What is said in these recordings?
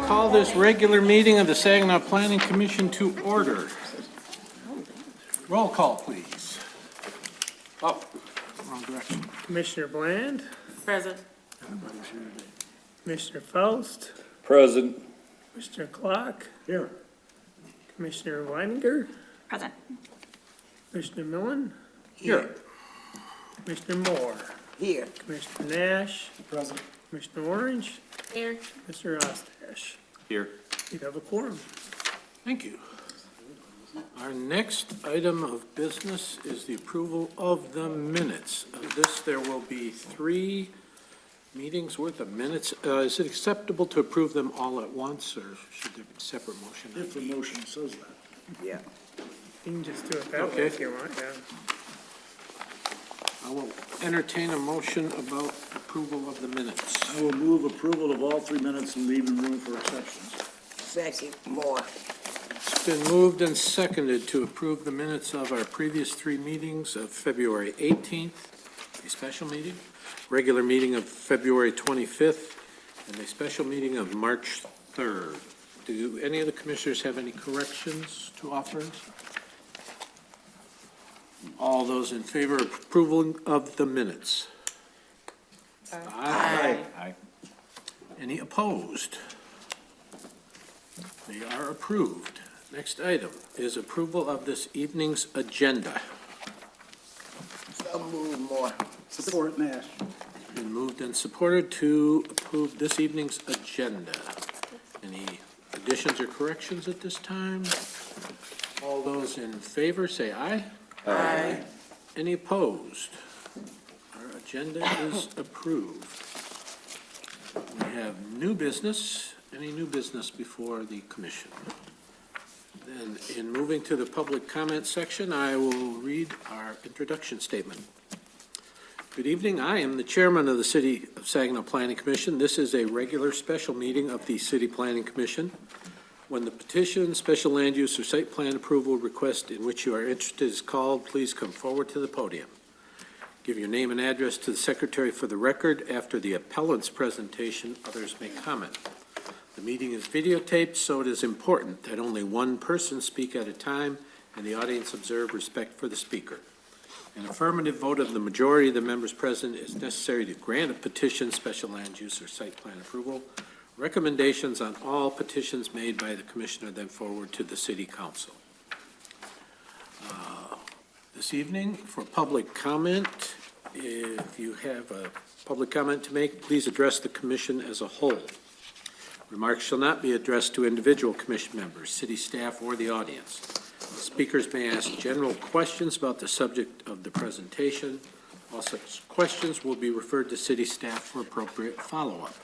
call this regular meeting of the Saginaw Planning Commission to order. Roll call, please. Oh, wrong direction. Commissioner Bland, Present. Commissioner Faust, Present. Commissioner Clark, Here. Commissioner Weininger, Present. Commissioner Millen, Here. Commissioner Moore, Here. Commissioner Nash, Present. Commissioner Orange, Here. Mr. Ostash. Here. You have a quorum. Thank you. Our next item of business is the approval of the minutes. Of this, there will be 3 meetings worth of minutes. Is it acceptable to approve them all at once, or should there be a separate motion? If the motion says that. Yeah. You can just do it that way Okay. if you want, yeah. I will entertain a motion about approval of the minutes. I will move approval of all 3 minutes and leaving room for exceptions. Second, more. It's been moved and seconded to approve the minutes of our previous 3 meetings of February 18th, a special meeting, regular meeting of February 25th, and a special meeting of March 3rd. Do any of the commissioners have any corrections to offer? All those in favor of approval of the minutes? Aye. Aye. Any opposed? They are approved. Next item is approval of this evening's agenda. So move more. Support Nash. Been moved and supported to approve this evening's agenda. Any additions or corrections at this time? All those in favor say aye. Aye. Any opposed? Our agenda is approved. We have new business. Any new business before the commission? Then, in moving to the public comment section, I will read our introduction statement. Good evening. I am the chairman of the City of Saginaw Planning Commission. This is a regular special meeting of the City Planning Commission. When the petition, special land use, or site plan approval request in which you are interested is called, please come forward to the podium. Give your name and address to the secretary for the record. After the appellant's presentation, others may comment. The meeting is videotaped, so it is important that only one person speak at a time and the audience observe respect for the speaker. An affirmative vote of the majority of the members present is necessary to grant a petition, special land use, or site plan approval. Recommendations on all petitions made by the commissioner then forward to the city council. This evening, for public comment, if you have a public comment to make, please address the commission as a whole. Remarks shall not be addressed to individual commission members, city staff, or the audience. Speakers may ask general questions about the subject of the presentation. All such questions will be referred to city staff for appropriate follow-up.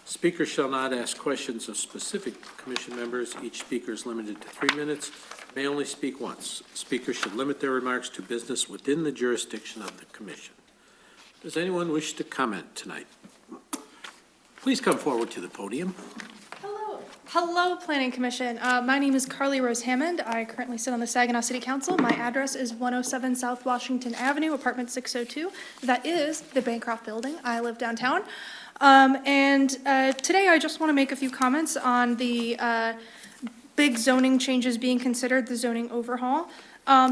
Speakers shall not ask questions of specific commission members. Each speaker is limited to 3 minutes, may only speak once. Speakers should limit their remarks to business within the jurisdiction of the commission. Does anyone wish to comment tonight? Please come forward to the podium. Hello, Planning Commission. My name is Carly Rose Hammond. I currently sit on the Saginaw City Council. My address is 107 South Washington Avenue, apartment 602. That is the Bancroft Building. I live downtown. Today I just want to make a few comments on the big zoning changes being considered, the zoning overhaul.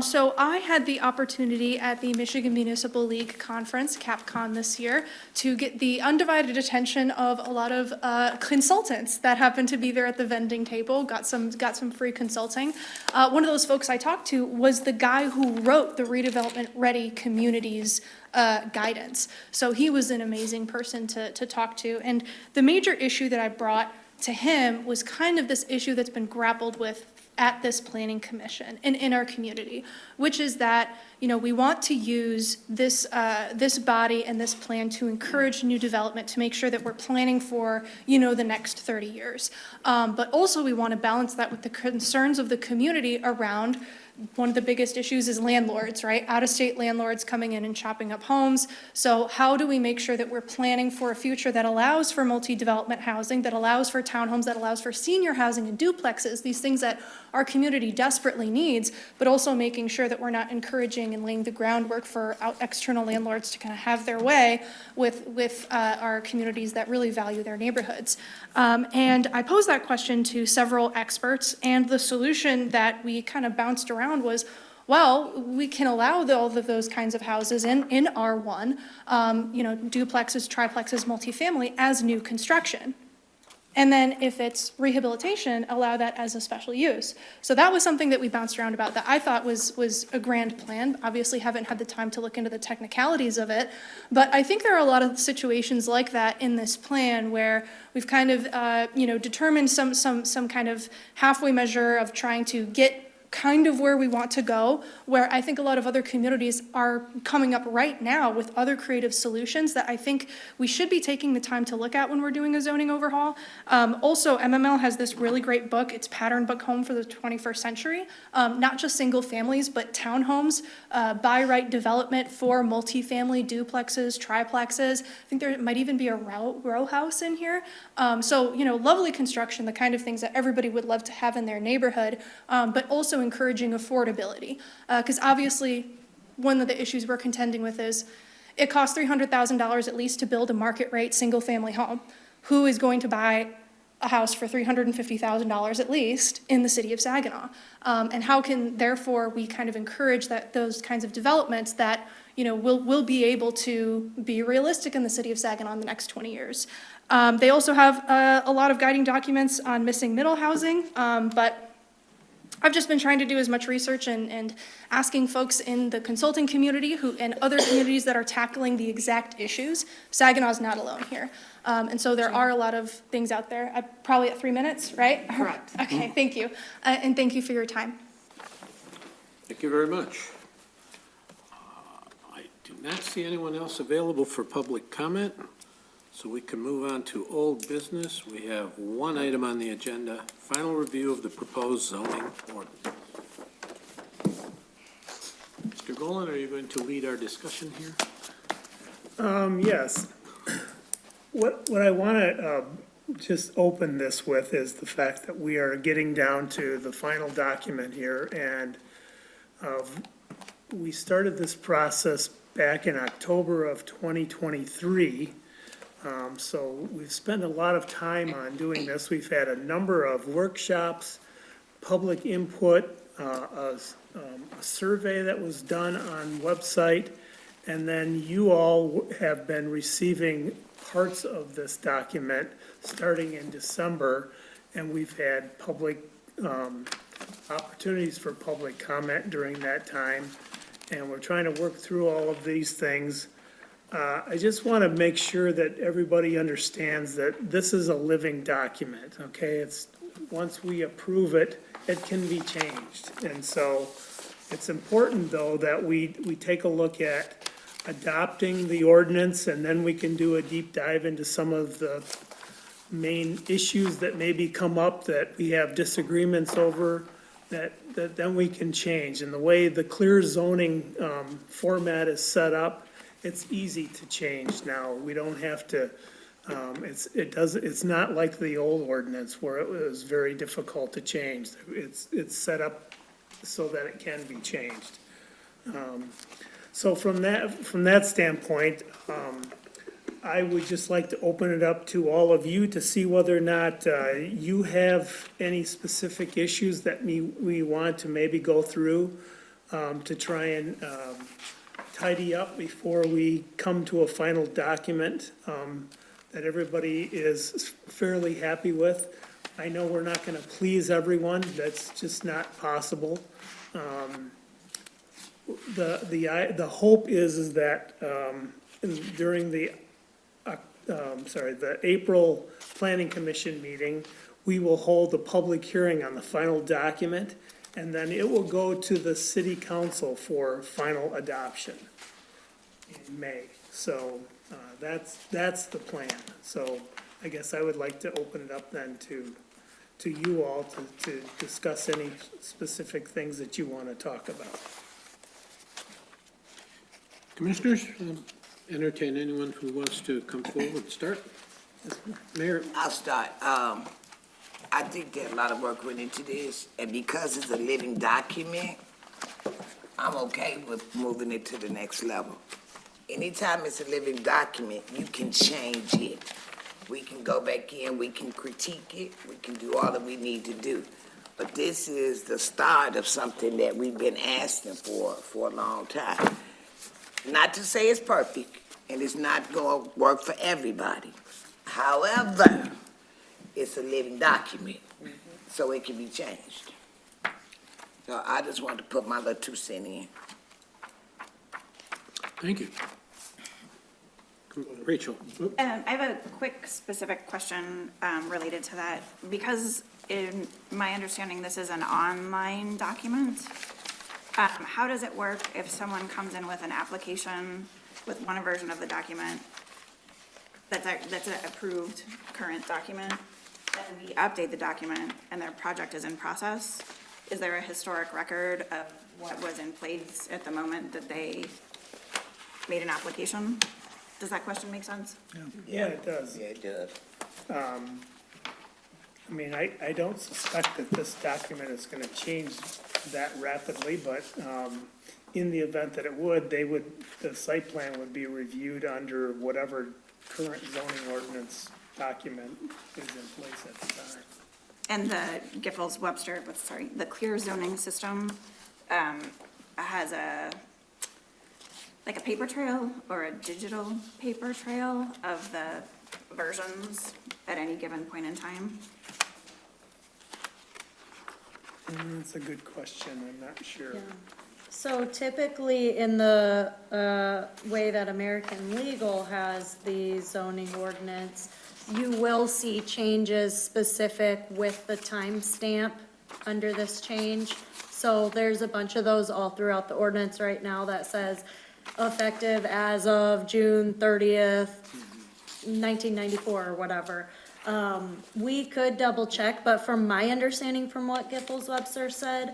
So I had the opportunity at the Michigan Municipal League Conference, CapCon, this year, to get the undivided attention of a lot of consultants that happened to be there at the vending table, got some free consulting. One of those folks I talked to was the guy who wrote the Redevelopment Ready Communities guidance. So he was an amazing person to talk to. And the major issue that I brought to him was kind of this issue that's been grappled with at this planning commission and in our community, which is that, you know, we want to use this body and this plan to encourage new development, to make sure that we're planning for, you know, the next 30 years. But also we want to balance that with the concerns of the community around one of the biggest issues is landlords, right? Out-of-state landlords coming in and chopping up homes. So how do we make sure that we're planning for a future that allows for multi-development housing, that allows for townhomes, that allows for senior housing and duplexes, these things that our community desperately needs, but also making sure that we're not encouraging and laying the groundwork for external landlords to kind of have their way with our communities that really value their neighborhoods. And I posed that question to several experts, and the solution that we kind of bounced around was, well, we can allow all of those kinds of houses in R1, duplexes, triplexes, multifamily as new construction. And then if it's rehabilitation, allow that as a special use. So that was something that we bounced around about that I thought was a grand plan. Obviously haven't had the time to look into the technicalities of it, but I think there are a lot of situations like that in this plan where we've kind of, determined some kind of halfway measure of trying to get kind of where we want to go, where I think a lot of other communities are coming up right now with other creative solutions that I think we should be taking the time to look at when we're doing a zoning overhaul. Also, MML has this really great book. It's Pattern Book Home for the 21st Century. Not just single families, but townhomes, by right development for multifamily duplexes, triplexes. I think there might even be a row house in here. So, lovely construction, the kind of things that everybody would love to have in their neighborhood, but also encouraging affordability. Because obviously, one of the issues we're contending with is it costs $300,000 at least to build a market rate single-family home. Who is going to buy a house for $350,000 at least in the city of Saginaw? And how can, therefore, we kind of encourage those kinds of developments that will be able to be realistic in the city of Saginaw in the next 20 years. They also have a lot of guiding documents on missing middle housing, but I've just been trying to do as much research and asking folks in the consulting community and other communities that are tackling the exact issues. Saginaw's not alone here. And so there are a lot of things out there. I'm probably at 3 minutes, right? Correct. Okay, thank you. And thank you for your time. Thank you very much. I do not see anyone else available for public comment, so we can move on to old business. We have one item on the agenda, final review of the proposed zoning ordinance. Mr. Golan, are you going to lead our discussion here? Yes. What I want to just open this with is the fact that we are getting down to the final document here, and we started this process back in October of 2023. So we've spent a lot of time on doing this. We've had a number of workshops, public input, a survey that was done on website, and then you all have been receiving parts of this document starting in December, and we've had public opportunities for public comment during that time, and we're trying to work through all of these things. I just want to make sure that everybody understands that this is a living document, okay? It's, once we approve it, it can be changed. And so it's important, though, that we take a look at adopting the ordinance, and then we can do a deep dive into some of the main issues that maybe come up that we have disagreements over, that then we can change. And the way the clear zoning format is set up, it's easy to change now. We don't have to, it's not like the old ordinance where it was very difficult to change. It's set up so that it can be changed. So from that standpoint, I would just like to open it up to all of you to see whether or not you have any specific issues that we want to maybe go through to try and tidy up before we come to a final document that everybody is fairly happy with. I know we're not gonna please everyone, that's just not possible. The hope is that during the April Planning Commission meeting, we will hold a public hearing on the final document, and then it will go to the city council for final adoption in May. So that's the plan. So I guess I would like to open it up then to you all to discuss any specific things that you want to talk about. Commissioners, entertain anyone who wants to come forward and start. Mayor, I'll start. I think that a lot of work went into this, and because it's a living document, I'm okay with moving it to the next level. Anytime it's a living document, you can change it. We can go back in, we can critique it, we can do all that we need to do. But this is the start of something that we've been asking for a long time. Not to say it's perfect, and it's not gonna work for everybody. However, it's a living document, so it can be changed. So I just wanted to put my little 2 cents in. thank you. Rachel, I have a quick specific question related to that. Because in my understanding, this is an online document. How does it work if someone comes in with an application with one version of the document that's an approved current document, and we update the document and their project is in process? Is there a historic record of what was in place at the moment that they made an application? Does that question make sense? Yeah, it does. Yeah, it does. I mean, I don't suspect that this document is gonna change that rapidly, but, in the event that it would, the site plan would be reviewed under whatever current zoning ordinance document is in place at the time. And the Giffords-Webster, the clear zoning system, has like a paper trail or a digital paper trail of the versions at any given point in time? That's a good question, I'm not sure. So typically in the way that American Legal has the zoning ordinance, you will see changes specific with the timestamp under this change. So there's a bunch of those all throughout the ordinance right now that says effective as of June 30th, 1994 or whatever. We could double check, but from my understanding from what Giffords-Webster said,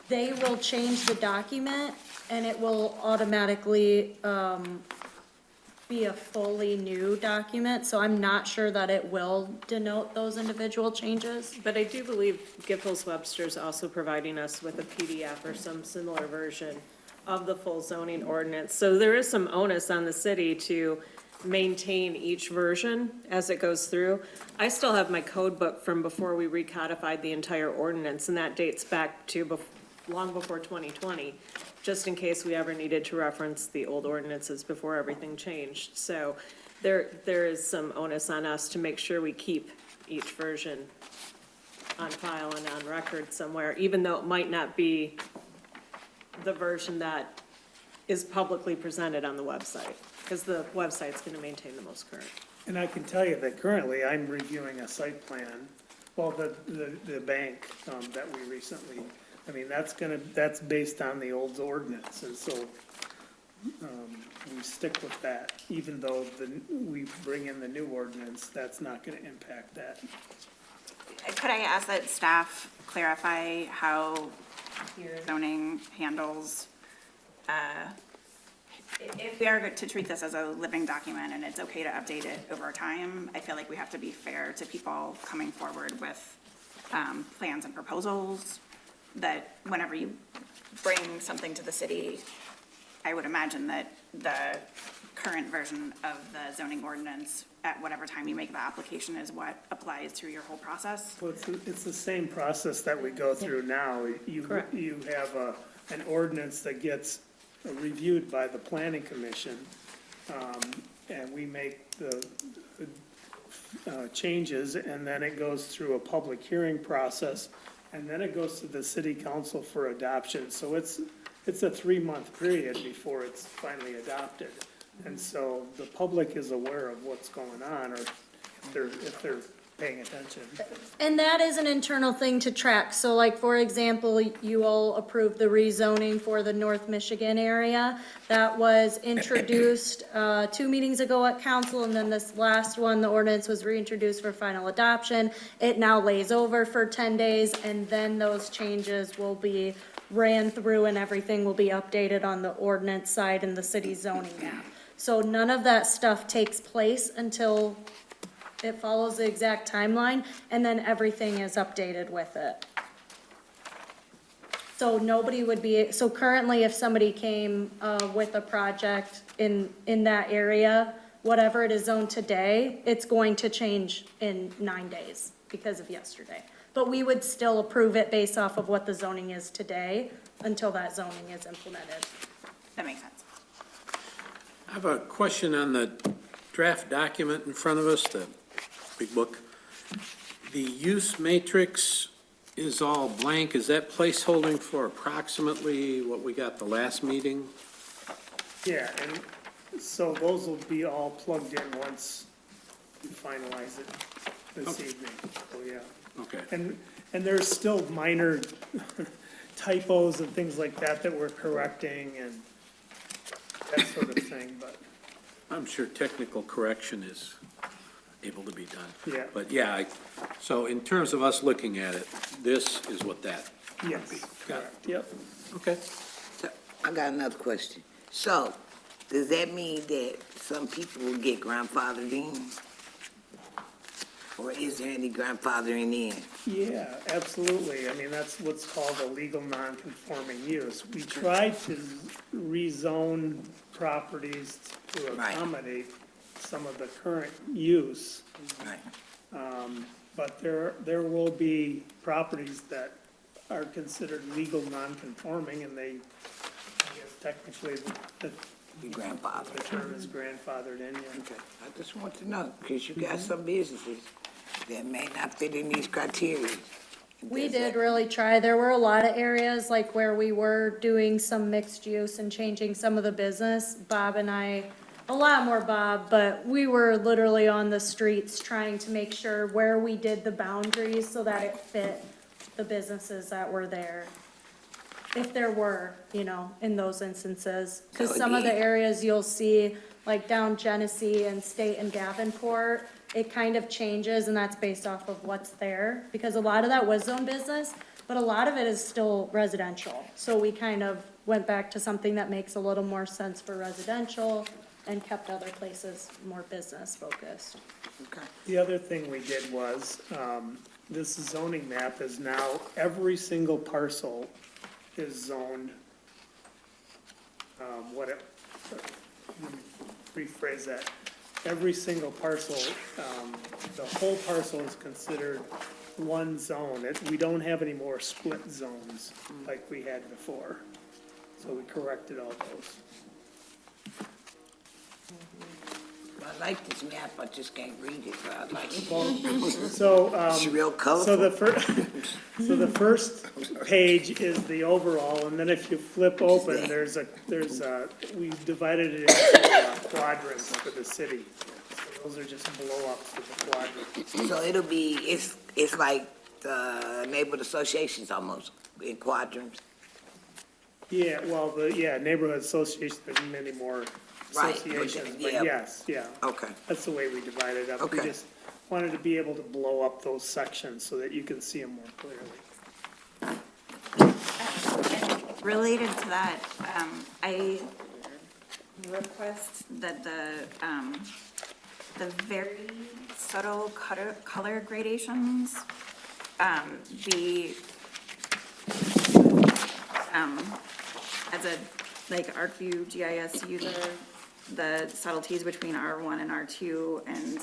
they will change the document and it will automatically, be a fully new document. So I'm not sure that it will denote those individual changes. But I do believe Giffords-Webster is also providing us with a PDF or some similar version of the full zoning ordinance. So there is some onus on the city to maintain each version as it goes through. I still have my code book from before we recodified the entire ordinance, and that dates back to long before 2020, just in case we ever needed to reference the old ordinances before everything changed. So there is some onus on us to make sure we keep each version on file and on record somewhere, even though it might not be the version that is publicly presented on the website, because the website's gonna maintain the most current. And I can tell you that currently I'm reviewing a site plan, well, the bank, that we recently, I mean, that's based on the old ordinance, and so, we stick with that, even though we bring in the new ordinance, that's not gonna impact that. Could I ask that staff clarify how zoning handles, if we are to treat this as a living document and it's okay to update it over time, I feel like we have to be fair to people coming forward with plans and proposals, that whenever you bring something to the city, I would imagine that the current version of the zoning ordinance at whatever time you make the application is what applies through your whole process. Well, it's the same process that we go through now. Correct. You have an ordinance that gets reviewed by the planning commission, and we make the changes, and then it goes through a public hearing process, and then it goes to the city council for adoption. So it's a 3-month period before it's finally adopted. And so the public is aware of what's going on, or if they're paying attention. And that is an internal thing to track. So like, for example, you all approved the rezoning for the North Michigan area. That was introduced 2 meetings ago at council, and then this last one, the ordinance was reintroduced for final adoption. It now lays over for 10 days, and then those changes will be ran through and everything will be updated on the ordinance side and the city zoning map. So none of that stuff takes place until it follows the exact timeline, and then everything is updated with it. So nobody would be, so currently if somebody came with a project in that area, whatever it is zoned today, it's going to change in 9 days because of yesterday. But we would still approve it based off of what the zoning is today until that zoning is implemented. That makes sense. I have a question on the draft document in front of us, the big book. The use matrix is all blank. Is that placeholding for approximately what we got the last meeting? Yeah, and so those will be all plugged in once we finalize it this evening, so yeah. Okay. And there's still minor typos and things like that that we're correcting and that sort of thing, but, I'm sure technical correction is able to be done. yeah, But yeah, so in terms of us looking at it, this is what that would be. yes, Got it. correct, yep. Okay. So, I got another question. So, does that mean that some people will get grandfathered in? Or is there any grandfathering in? Yeah, absolutely. I mean, that's what's called a legal non-conforming use. We tried to rezone properties to Right. accommodate some of the current use, Right. but there will be properties that are considered legal non-conforming, and they, I guess technically, the Grandfather. term is grandfathered in, yeah. Okay, I just want to know, because you got some businesses that may not fit in these criteria. We did really try. There were a lot of areas like where we were doing some mixed use and changing some of the business. Bob and I, a lot more Bob, but we were literally on the streets trying to make sure where we did the boundaries so that it fit the businesses that were there. If there were, in those instances. Because So some of the again- areas you'll see, like down Genesee and State and Davenport, it kind of changes, and that's based off of what's there. Because a lot of that was zone business, but a lot of it is still residential. So we kind of went back to something that makes a little more sense for residential and kept other places more business focused. Okay. The other thing we did was, this zoning map is now, every single parcel is zoned, let me rephrase that. Every single parcel, the whole parcel is considered one zone. We don't have any more split zones like we had before. So we corrected all those. I like this map, I just can't read it, but I like it. So, It's real so colorful. the first page is the overall, and then if you flip open, we divided it into quadrants for the city. So those are just blow-ups of the quadrants. So it's like the neighborhood associations almost, in quadrants. Yeah, well, neighborhood associations, there's many more Right, associations, yeah. but yes, yeah. Okay. That's the way we divide it up. We Okay. just wanted to be able to blow up those sections so that you can see them more clearly. And related to that, I request that the very subtle color gradations, be, as a, like, ArcView GIS user, the subtleties between R1 and R2 and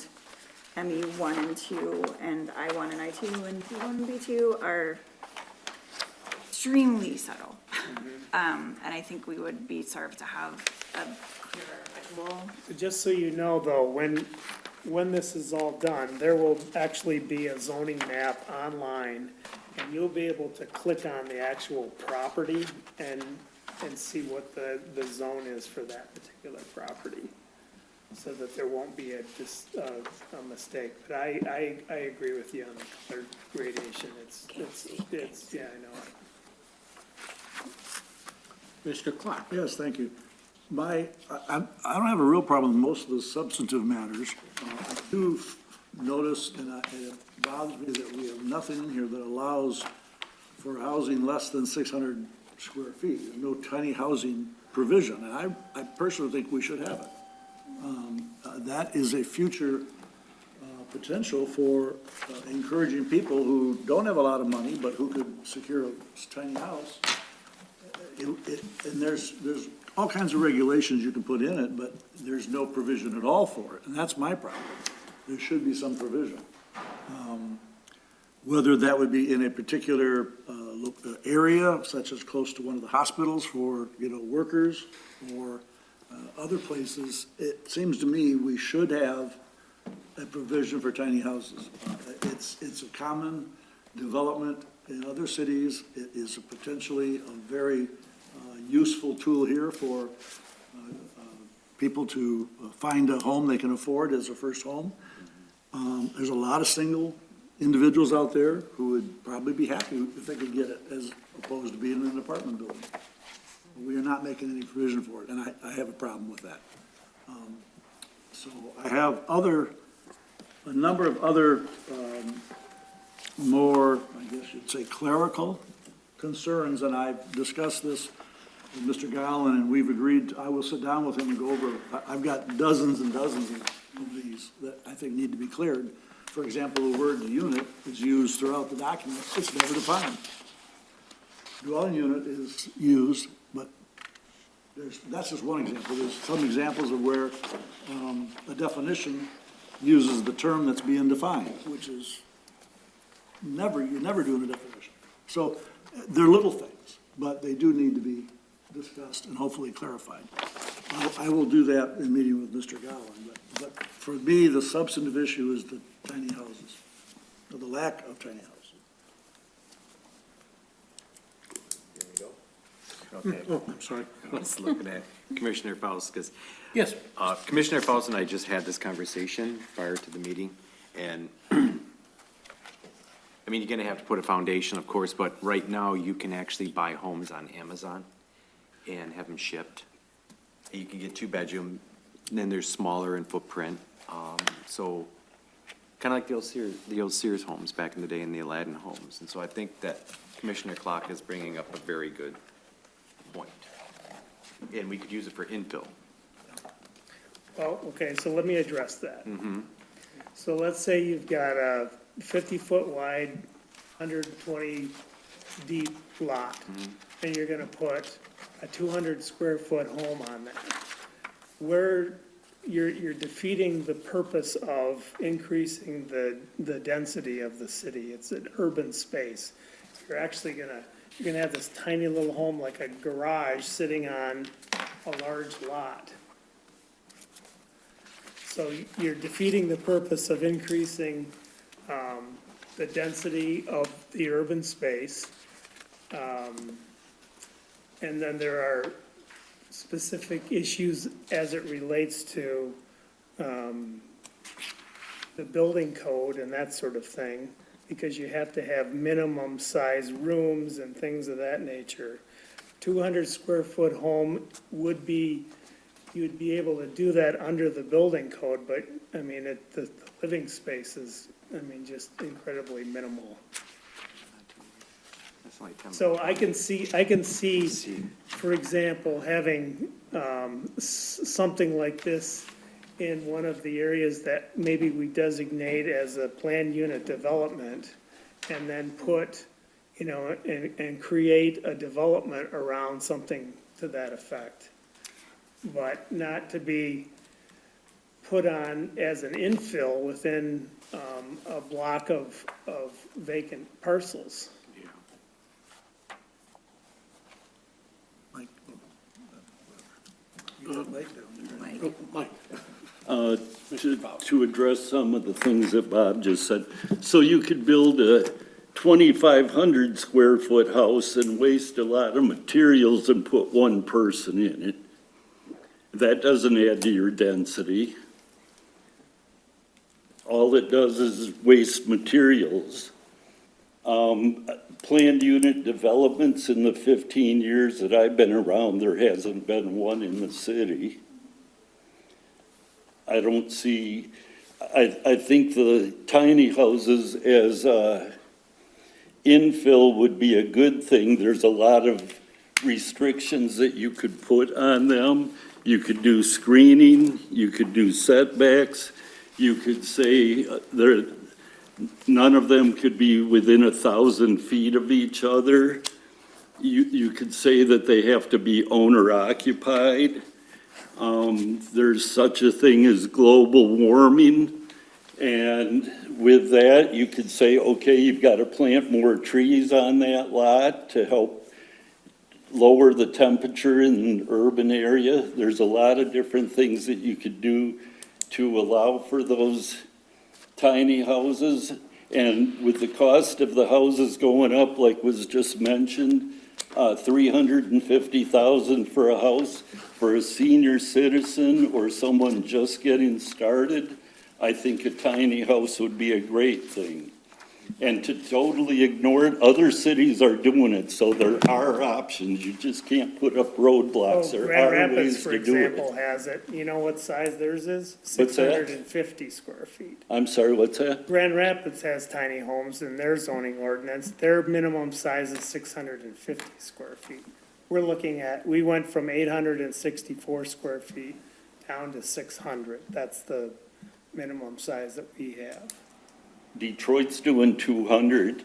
ME1 and 2 and I1 and I2 and B1 and B2 are extremely subtle. And I think we would be served to have a clearer visual. Just so you know, though, when this is all done, there will actually be a zoning map online, and you'll be able to click on the actual property and see what the zone is for that particular property. so that there won't be a mistake. But I agree with you on the color gradation. It's, yeah, I know. Mr. Clark? Yes, thank you. I don't have a real problem with most of the substantive matters. I do notice, and it bothers me that we have nothing in here that allows for housing less than 600 square feet. There's no tiny housing provision, and I personally think we should have it. That is a future potential for encouraging people who don't have a lot of money, but who could secure a tiny house. And there's all kinds of regulations you can put in it, but there's no provision at all for it, and that's my problem. There should be some provision. Whether that would be in a particular area, such as close to one of the hospitals for, workers, or other places, it seems to me we should have a provision for tiny houses. It's a common development in other cities. It is potentially a very useful tool here for people to find a home they can afford as a first home. There's a lot of single individuals out there who would probably be happy if they could get it, as opposed to being in an apartment building. We are not making any provision for it, and I have a problem with that. So I have a number of other more, I guess you'd say, clerical concerns, and I've discussed this with Mr. Gallen, and we've agreed, I will sit down with him and go over, I've got dozens and dozens of these that I think need to be cleared. For example, the word unit is used throughout the document, it's never defined. Dwelling unit is used, but that's just one example. There's some examples of where a definition uses the term that's being defined, which is you never do in a definition. So they're little things, but they do need to be discussed and hopefully clarified. I will do that in meeting with Mr. Gowan, but for me, the substantive issue is the tiny houses, or the lack of tiny houses. Okay, Oh, I'm sorry. I was looking at Commissioner Faust, because Yes, Commissioner Faust and I just had this conversation prior to the meeting, and I mean, you're gonna have to put a foundation, of course, but right now, you can actually buy homes on Amazon and have them shipped. You can get 2-bedroom, and then they're smaller in footprint, so kinda like the old Sears homes back in the day, and the Aladdin homes, and so I think that Commissioner Clark is bringing up a very good point. And we could use it for infill. Well, okay, so let me address that. So let's say you've got a 50-foot wide, 120 deep lot, and you're gonna put a 200 square foot home on that. Where you're defeating the purpose of increasing the density of the city. It's an urban space. You're gonna have this tiny little home like a garage sitting on a large lot. So you're defeating the purpose of increasing the density of the urban space. And then there are specific issues as it relates to the building code and that sort of thing, because you have to have minimum size rooms and things of that nature. 200 square foot home you'd be able to do that under the building code, but, I mean, the living space is, just incredibly minimal. That's like 10. So I can see, for example, having, something like this in one of the areas that maybe we designate as a planned unit development, and then put, and create a development around something to that effect. But not to be put on as an infill within, a block of vacant parcels. Mike, you got Mike down there. oh, Mike. To address some of the things that Bob just said. So you could build a 2,500 square foot house and waste a lot of materials and put one person in it. That doesn't add to your density. All it does is waste materials. Planned unit developments in the 15 years that I've been around, there hasn't been one in the city. I don't see, I think the tiny houses as infill would be a good thing. There's a lot of restrictions that you could put on them. You could do screening, you could do setbacks, you could say none of them could be within 1,000 feet of each other. You could say that they have to be owner occupied. There's such a thing as global warming. And with that, you could say, okay, you've got to plant more trees on that lot to help lower the temperature in an urban area. There's a lot of different things that you could do to allow for those tiny houses. And with the cost of the houses going up, like was just mentioned, $350,000 for a house for a senior citizen or someone just getting started, I think a tiny house would be a great thing. And to totally ignore it, other cities are doing it, so there are options. You just can't put up roadblocks. Oh, There Grand are Rapids, ways for to do example, it. has it. You know what size theirs is? What's that? 650 square feet. I'm sorry, what's that? Grand Rapids has tiny homes in their zoning ordinance. Their minimum size is 650 square feet. We're looking at, we went from 864 square feet down to 600. That's the minimum size that we have. Detroit's doing 200,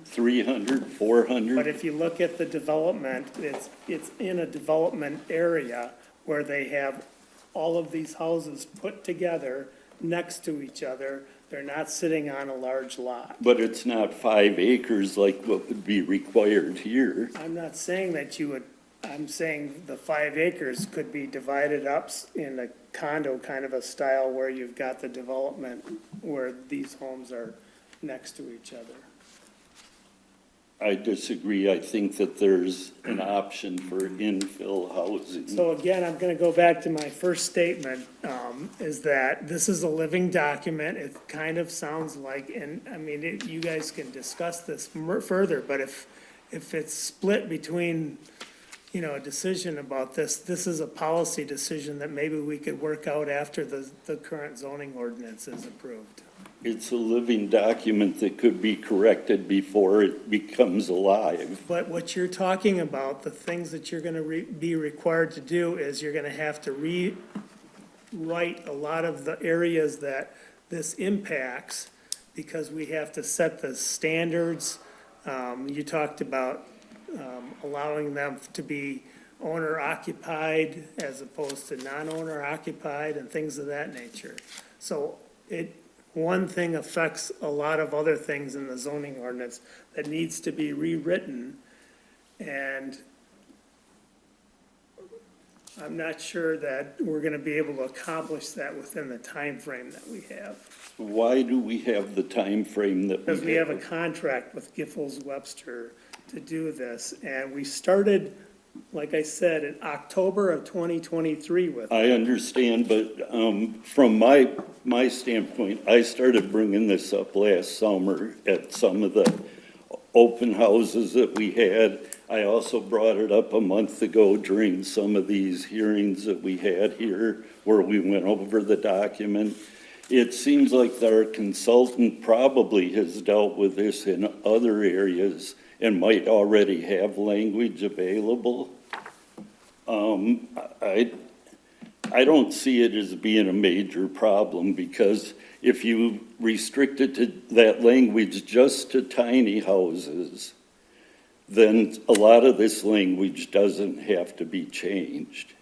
300, 400. But if you look at the development, it's in a development area where they have all of these houses put together next to each other. They're not sitting on a large lot. But it's not 5 acres like what would be required here. I'm not saying that you would, I'm saying the 5 acres could be divided up in a condo kind of a style where you've got the development where these homes are next to each other. I disagree. I think that there's an option for infill housing. So again, I'm gonna go back to my first statement, is that this is a living document. It kind of sounds like, and I mean, you guys can discuss this further, but if it's split between, you know, a decision about this is a policy decision that maybe we could work out after the current zoning ordinance is approved. It's a living document that could be corrected before it becomes alive. But what you're talking about, the things that you're gonna be required to do is you're gonna have to rewrite a lot of the areas that this impacts, because we have to set the standards. You talked about, allowing them to be owner occupied as opposed to non-owner occupied and things of that nature. So one thing affects a lot of other things in the zoning ordinance that needs to be rewritten. And I'm not sure that we're gonna be able to accomplish that within the time frame that we have. Why do we have the time frame that we have? Because we have a contract with Giffords Webster to do this, and we started, like I said, in October of 2023 with. I understand, but from my standpoint, I started bringing this up last summer at some of the open houses that we had. I also brought it up a month ago during some of these hearings that we had here where we went over the document. It seems like our consultant probably has dealt with this in other areas and might already have language available. I don't see it as being a major problem, because if you restrict it to that language just to tiny houses, then a lot of this language doesn't have to be changed.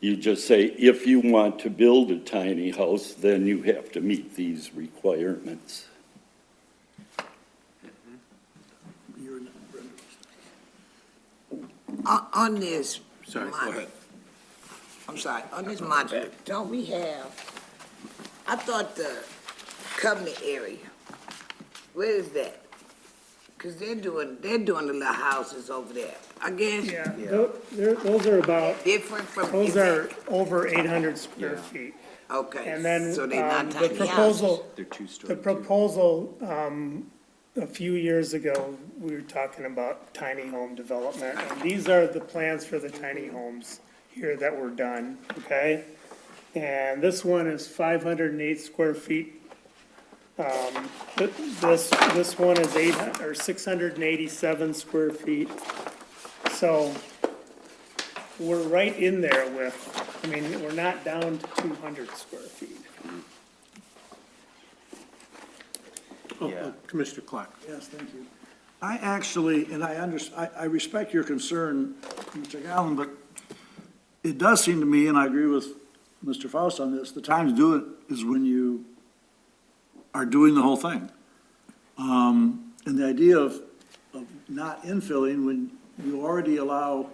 You just say, if you want to build a tiny house, then you have to meet these requirements. On this. Sorry, go ahead. I'm sorry, on this module, don't we have, I thought the covenant area, where is that? Cause they're doing the little houses over there. I guess, Yeah, those are about, different from. those are over 800 square feet. Okay, And then, so they're not the tiny houses. proposal, They're two-story. the proposal, a few years ago, we were talking about tiny home development. And these are the plans for the tiny homes here that were done, okay? And this one is 508 square feet. This one is 687 square feet. So we're right in there with, I mean, we're not down to 200 square feet. Commissioner Clark. Yes, thank you. I actually, and I respect your concern, Mr. Gallen, but it does seem to me, and I agree with Mr. Faust on this, the time to do it is when you are doing the whole thing. And the idea of not infilling when you already allow,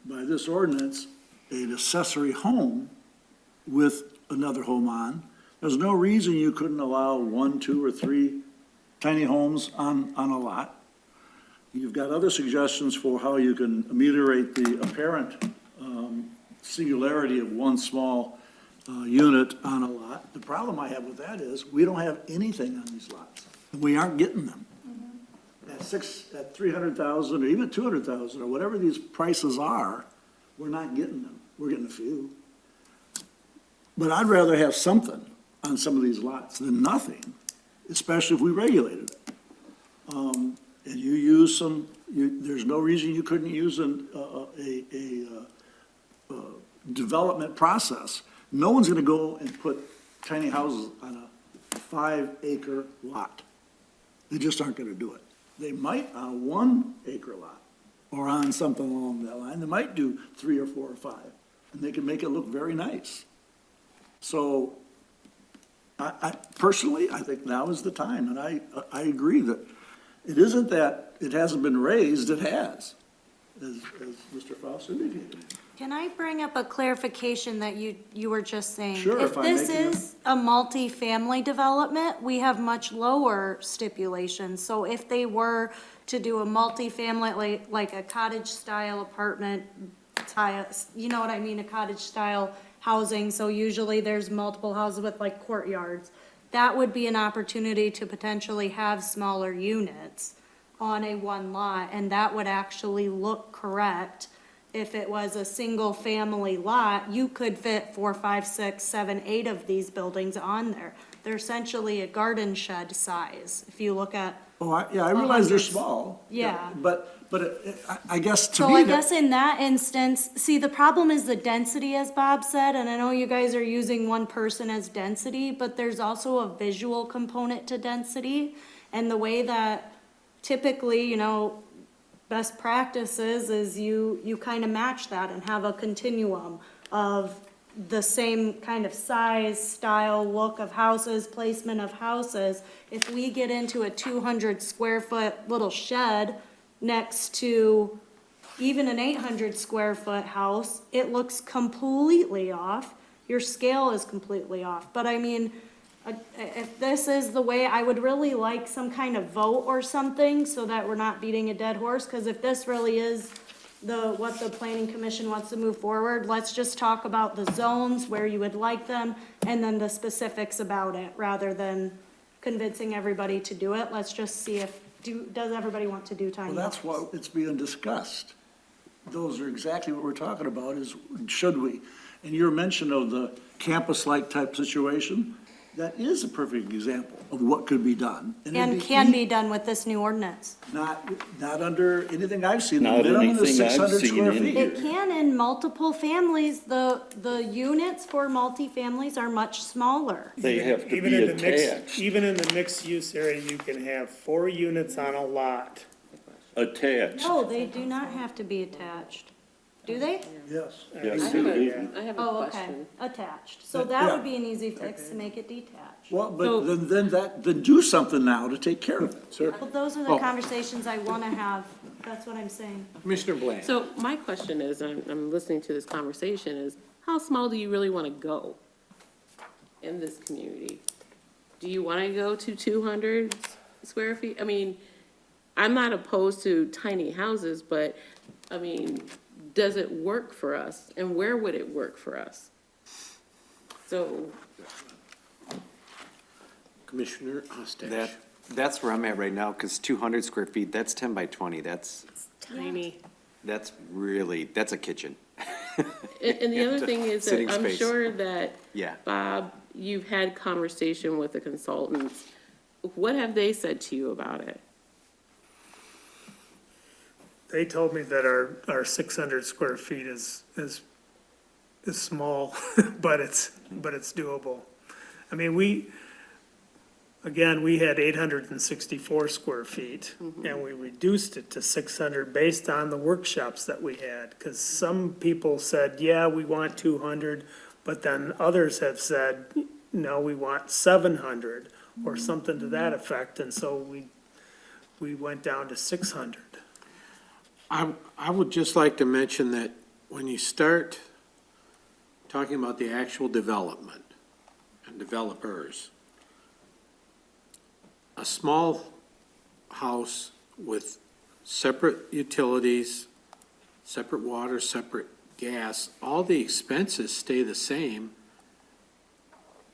by this ordinance, an accessory home with another home on, there's no reason you couldn't allow 1, 2, or 3 tiny homes on a lot. You've got other suggestions for how you can ameliorate the apparent singularity of one small unit on a lot. The problem I have with that is, we don't have anything on these lots. We aren't getting them. At 300,000, or even 200,000, or whatever these prices are, we're not getting them. We're getting a few. But I'd rather have something on some of these lots than nothing, especially if we regulated it. And you use there's no reason you couldn't use a development process. No one's gonna go and put tiny houses on a 5-acre lot. They just aren't gonna do it. They might on a 1-acre lot, or on something along that line. They might do 3 or 4 or 5, and they can make it look very nice. So, I personally, I think now is the time, and I agree that it isn't that it hasn't been raised, it has, as Mr. Faust indicated. Can I bring up a clarification that you were just saying? Sure, if I'm this making is a multifamily development, we have much lower stipulations. So if they were to do a multifamily, like a cottage-style apartment, you know what I mean, a cottage-style housing, so usually there's multiple houses with like courtyards. That would be an opportunity to potentially have smaller units on a one lot, and that would actually look correct. If it was a single-family lot, you could fit 4, 5, 6, 7, 8 of these buildings on there. They're essentially a garden shed size, if you look at. Oh, I realize they're small. Yeah. But I guess to So me. I guess in that instance, see, the problem is the density, as Bob said, and I know you guys are using one person as density, but there's also a visual component to density. And the way that typically, you know, best practices is you kind of match that and have a continuum of the same kind of size, style, look of houses, placement of houses. If we get into a 200 square foot little shed next to even an 800 square foot house, it looks completely off. Your scale is completely off. But I mean, if this is the way, I would really like some kind of vote or something so that we're not beating a dead horse, because if this really is what the planning commission wants to move forward, let's just talk about the zones, where you would like them, and then the specifics about it, rather than convincing everybody to do it. Let's just see does everybody want to do tiny Well, that's houses? what it's being discussed. Those are exactly what we're talking about, is should we? And your mention of the campus-like type situation, that is a perfect example of what could be done. And can be done with this new ordinance. Not under anything I've seen. The Not minimum is anything I've 600 seen square in feet. here. It can in multiple families, the units for multifamilies are much smaller. They have to Even be in the mixed- attached, Even in the mixed-use area, you can have 4 units on a lot. attached. No, they do not have to be attached. Do they? Yes. Yes, I they think, do. yeah. I have a Oh, okay, question. attached. So that Yeah. would be an easy fix to make it detached. Well, but then do something now to take care of it. Sir. Well, those are the conversations I want to have. That's what I'm saying. Commissioner Bland. So my question is, I'm listening to this conversation, is how small do you really want to go in this community? Do you want to go to 200 square feet? I mean, I'm not opposed to tiny houses, but, I mean, does it work for us? And where would it work for us? So, Commissioner Ostech. That's where I'm at right now, because 200 square feet, that's 10 by 20, that's Tiny. really, that's a kitchen. and the other thing is that Sitting I'm space. sure that, Yeah. Bob, you've had conversation with the consultants. What have they said to you about it? They told me that our 600 square feet is small, but it's doable. I mean, we had 864 square feet, and we reduced it to 600 based on the workshops that we had. Because some people said, yeah, we want 200, but then others have said, no, we want 700, or something to that effect, and so we went down to 600. I would just like to mention that when you start talking about the actual development and developers, a small house with separate utilities, separate water, separate gas, all the expenses stay the same,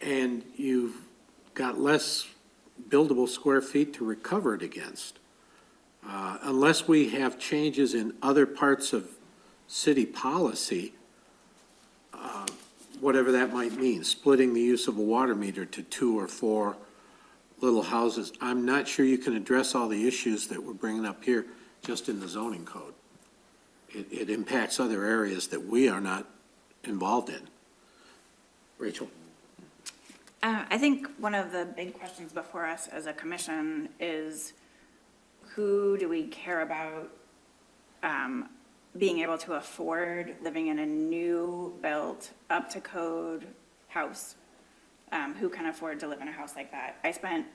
and you've got less buildable square feet to recover it against. Unless we have changes in other parts of city policy, whatever that might mean, splitting the use of a water meter to 2 or 4 little houses, I'm not sure you can address all the issues that we're bringing up here just in the zoning code. It impacts other areas that we are not involved in. Rachel? I think one of the big questions before us as a commission is, who do we care about being able to afford living in a new built, up-to-code house? Who can afford to live in a house like that? I spent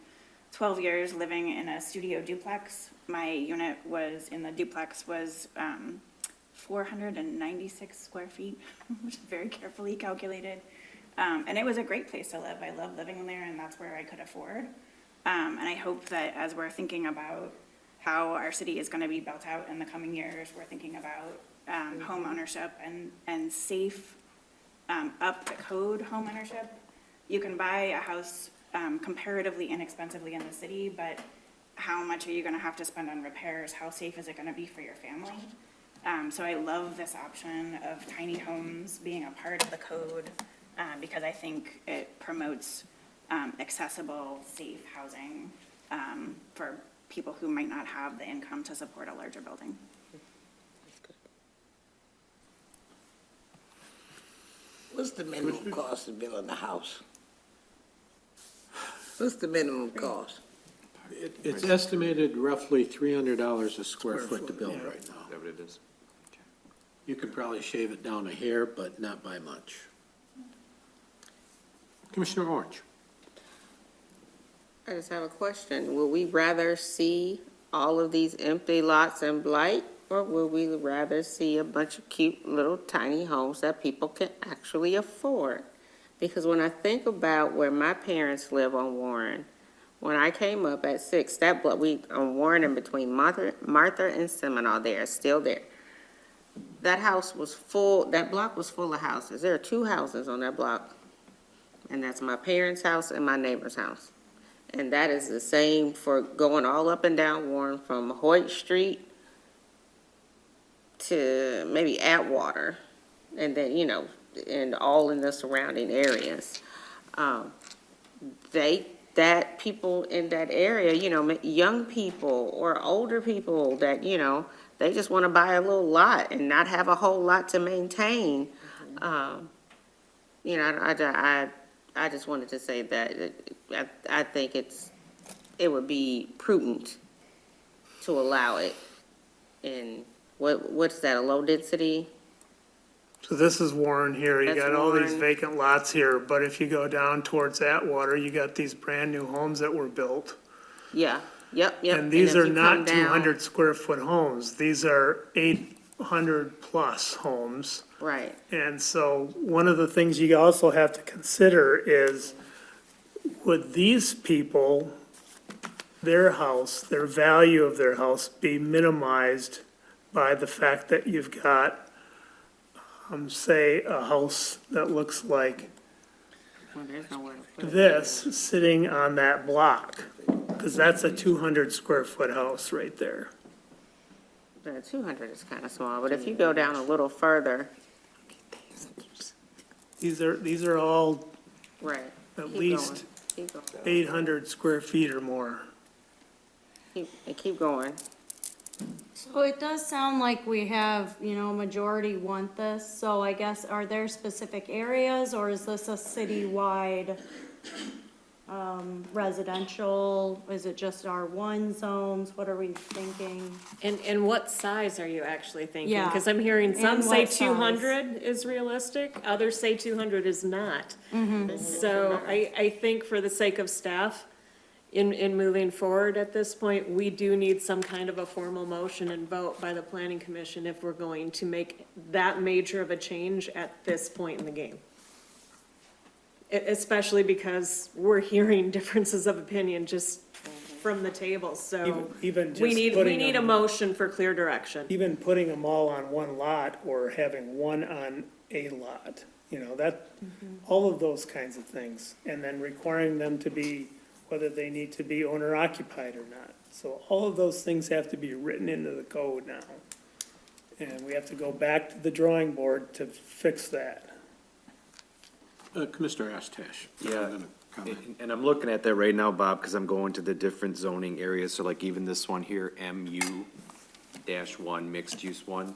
12 years living in a studio duplex. My unit in the duplex was 496 square feet, which is very carefully calculated. And it was a great place to live. I loved living there, and that's where I could afford. And I hope that as we're thinking about how our city is going to be built out in the coming years, we're thinking about home ownership and safe, up-to-code home ownership. You can buy a house comparatively inexpensively in the city, but how much are you going to have to spend on repairs? How safe is it going to be for your family? So I love this option of tiny homes being a part of the code because I think it promotes accessible, safe housing for people who might not have the income to support a larger building. What's the minimum cost of building a house? What's the minimum cost? It's estimated roughly $300 a square foot to build right now. Is that what it is? You could probably shave it down a hair, but not by much. Commissioner Orange? I just have a question. Will we rather see all of these empty lots in blight, or will we rather see a bunch of cute little tiny homes that people can actually afford? Because when I think about where my parents live on Warren, when I came up at 6, that block, on Warren and between Martha and Seminole there, still there. That house was full, that block was full of houses. There are 2 houses on that block. And that's my parents' house and my neighbor's house. And that is the same for going all up and down Warren from Hoyt Street to maybe Atwater. And then, and all in the surrounding areas. That people in that area, young people or older people that, they just want to buy a little lot and not have a whole lot to maintain. I just wanted to say that I think it would be prudent to allow it in, what's that, a low density? So this is Warren here, you That's got all these Warren. vacant lots here, but if you go down towards Atwater, you got these brand-new homes that were built. Yeah, yep. And these if are you not come down- 200 square foot homes, these are 800 plus homes. Right, And so one of the things you also have to consider is, would these people their house, their value of their house be minimized by the fact that you've got, say, a house that looks like Well, there's nowhere to put it. this sitting on that block, because that's a 200 square foot house right there. The 200 is kind of small, but if you go down a little further, These are all right. at keep least going, Keep going, 800 square feet or more. keep going. So it does sound like we have, majority want this, so I guess, are there specific areas, or is this a citywide, residential? Is it just R1 zones? What are we thinking? And what size are you actually thinking? Yeah. Because I'm hearing some And say what size? 200 is realistic, others say 200 is not. So I think for the sake of staff, in moving forward at this point, we do need some kind of a formal motion and vote by the planning commission if we're going to make that major of a change at this point in the game. Especially because we're hearing differences of opinion just from the table, so Even just we need putting a them- motion for clear direction. Even putting them all on one lot or having one on a lot, all of those kinds of things. And then requiring them to be, whether they need to be owner occupied or not. So all of those things have to be written into the code now. And we have to go back to the drawing board to fix that. Commissioner Astash. Yeah, and I'm looking at that right now, Bob, because I'm going to the different zoning areas, so like even this one here, MU-1, mixed use one.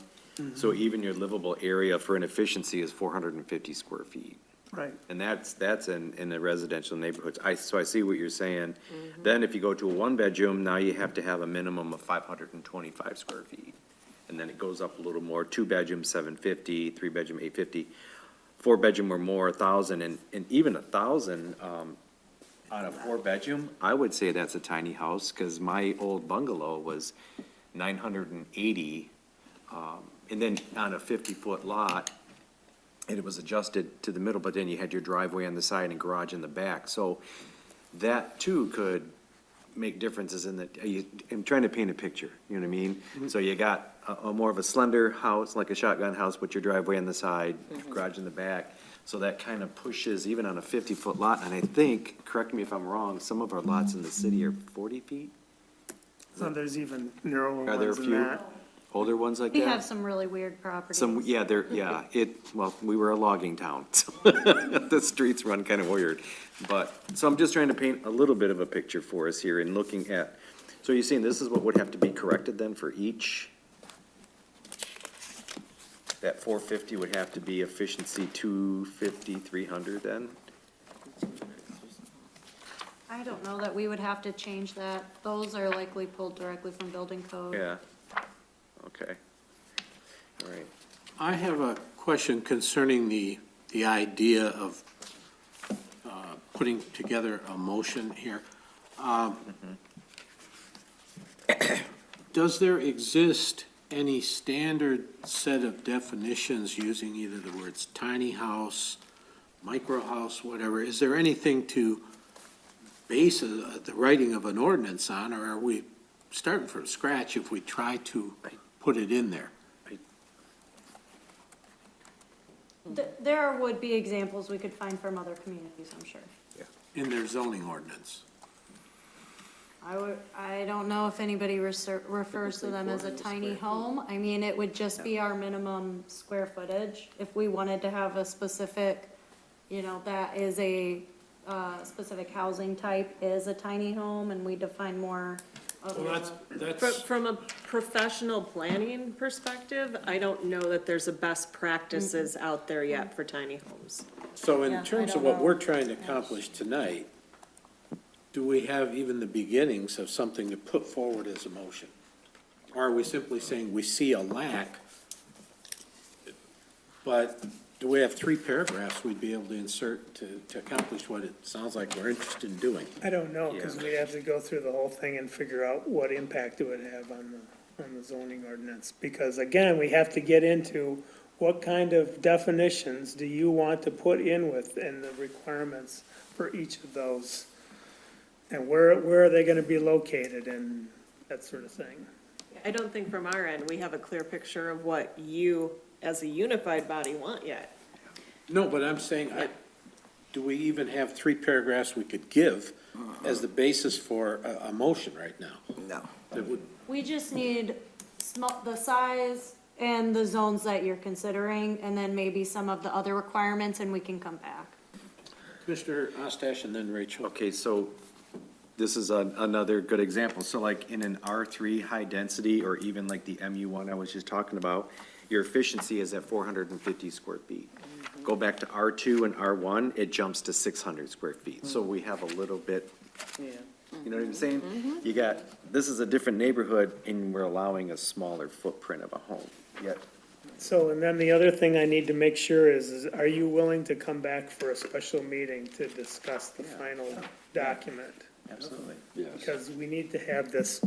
So even your livable area for an efficiency is 450 square feet. Right. And that's in the residential neighborhoods. So I see what you're saying. Then if you go to a one-bedroom, now you have to have a minimum of 525 square feet. And then it goes up a little more, two-bedroom, 750, three-bedroom, 850, four-bedroom or more, 1,000, and even 1,000, on a four-bedroom, I would say that's a tiny house, because my old bungalow was 980, and then on a 50-foot lot, and it was adjusted to the middle, but then you had your driveway on the side and garage in the back. So that too could make differences in the, I'm trying to paint a picture, you know what I mean? So you got a more of a slender house, like a shotgun house with your driveway on the side, garage in the back. So that kind of pushes even on a 50-foot lot. And I think, correct me if I'm wrong, some of our lots in the city are 40 feet? So there's even narrower Are there a ones than few that. older ones like We that? have some really weird properties. Well, we were a logging town, so the streets run kind of weird. But, so I'm just trying to paint a little bit of a picture for us here and looking at, so you're saying this is what would have to be corrected then for each? That 450 would have to be efficiency 250, 300 then? I don't know that we would have to change that. Those are likely pulled directly from building code. Yeah, okay, all right. I have a question concerning the idea of putting together a motion here. Does there exist any standard set of definitions using either the words tiny house, micro house, whatever? Is there anything to base the writing of an ordinance on, or are we starting from scratch if we try to put it in there? There would be examples we could find from other communities, I'm sure. In their zoning ordinance? I don't know if anybody refers to them as a tiny home. I mean, it would just be our minimum square footage. If we wanted to have a specific, that is a, specific housing type is a tiny home, and we define more of Well, the. From a professional planning perspective, I don't know that there's a best practices out there yet for tiny homes. So Yeah, in I terms of don't what know. we're trying to accomplish tonight, do we have even the beginnings of something to put forward as a motion? Or are we simply saying we see a lack, but do we have 3 paragraphs we'd be able to insert to accomplish what it sounds like we're interested in doing? I don't know, because we'd have to go through the whole thing and figure out what impact it would have on the zoning ordinance. Because again, we have to get into what kind of definitions do you want to put in with, and the requirements for each of those. And where are they gonna be located and that sort of thing. I don't think from our end, we have a clear picture of what you, as a unified body, want yet. No, but I'm saying, do we even have 3 paragraphs we could give as the basis for a motion right now? No. That would, We just need the size and the zones that you're considering, and then maybe some of the other requirements, and we can come back. Commissioner Ostash and then Rachel. Okay, so this is another good example. So like in an R3 high density, or even like the MU1 I was just talking about, your efficiency is at 450 square feet. Go back to R2 and R1, it jumps to 600 square feet. So we have a little bit, you know what I'm saying? You got, this is a different neighborhood, and we're allowing a smaller footprint of a home. Yet, So, and then the other thing I need to make sure is are you willing to come back for a special meeting to discuss the final document? absolutely. Because we need to have this,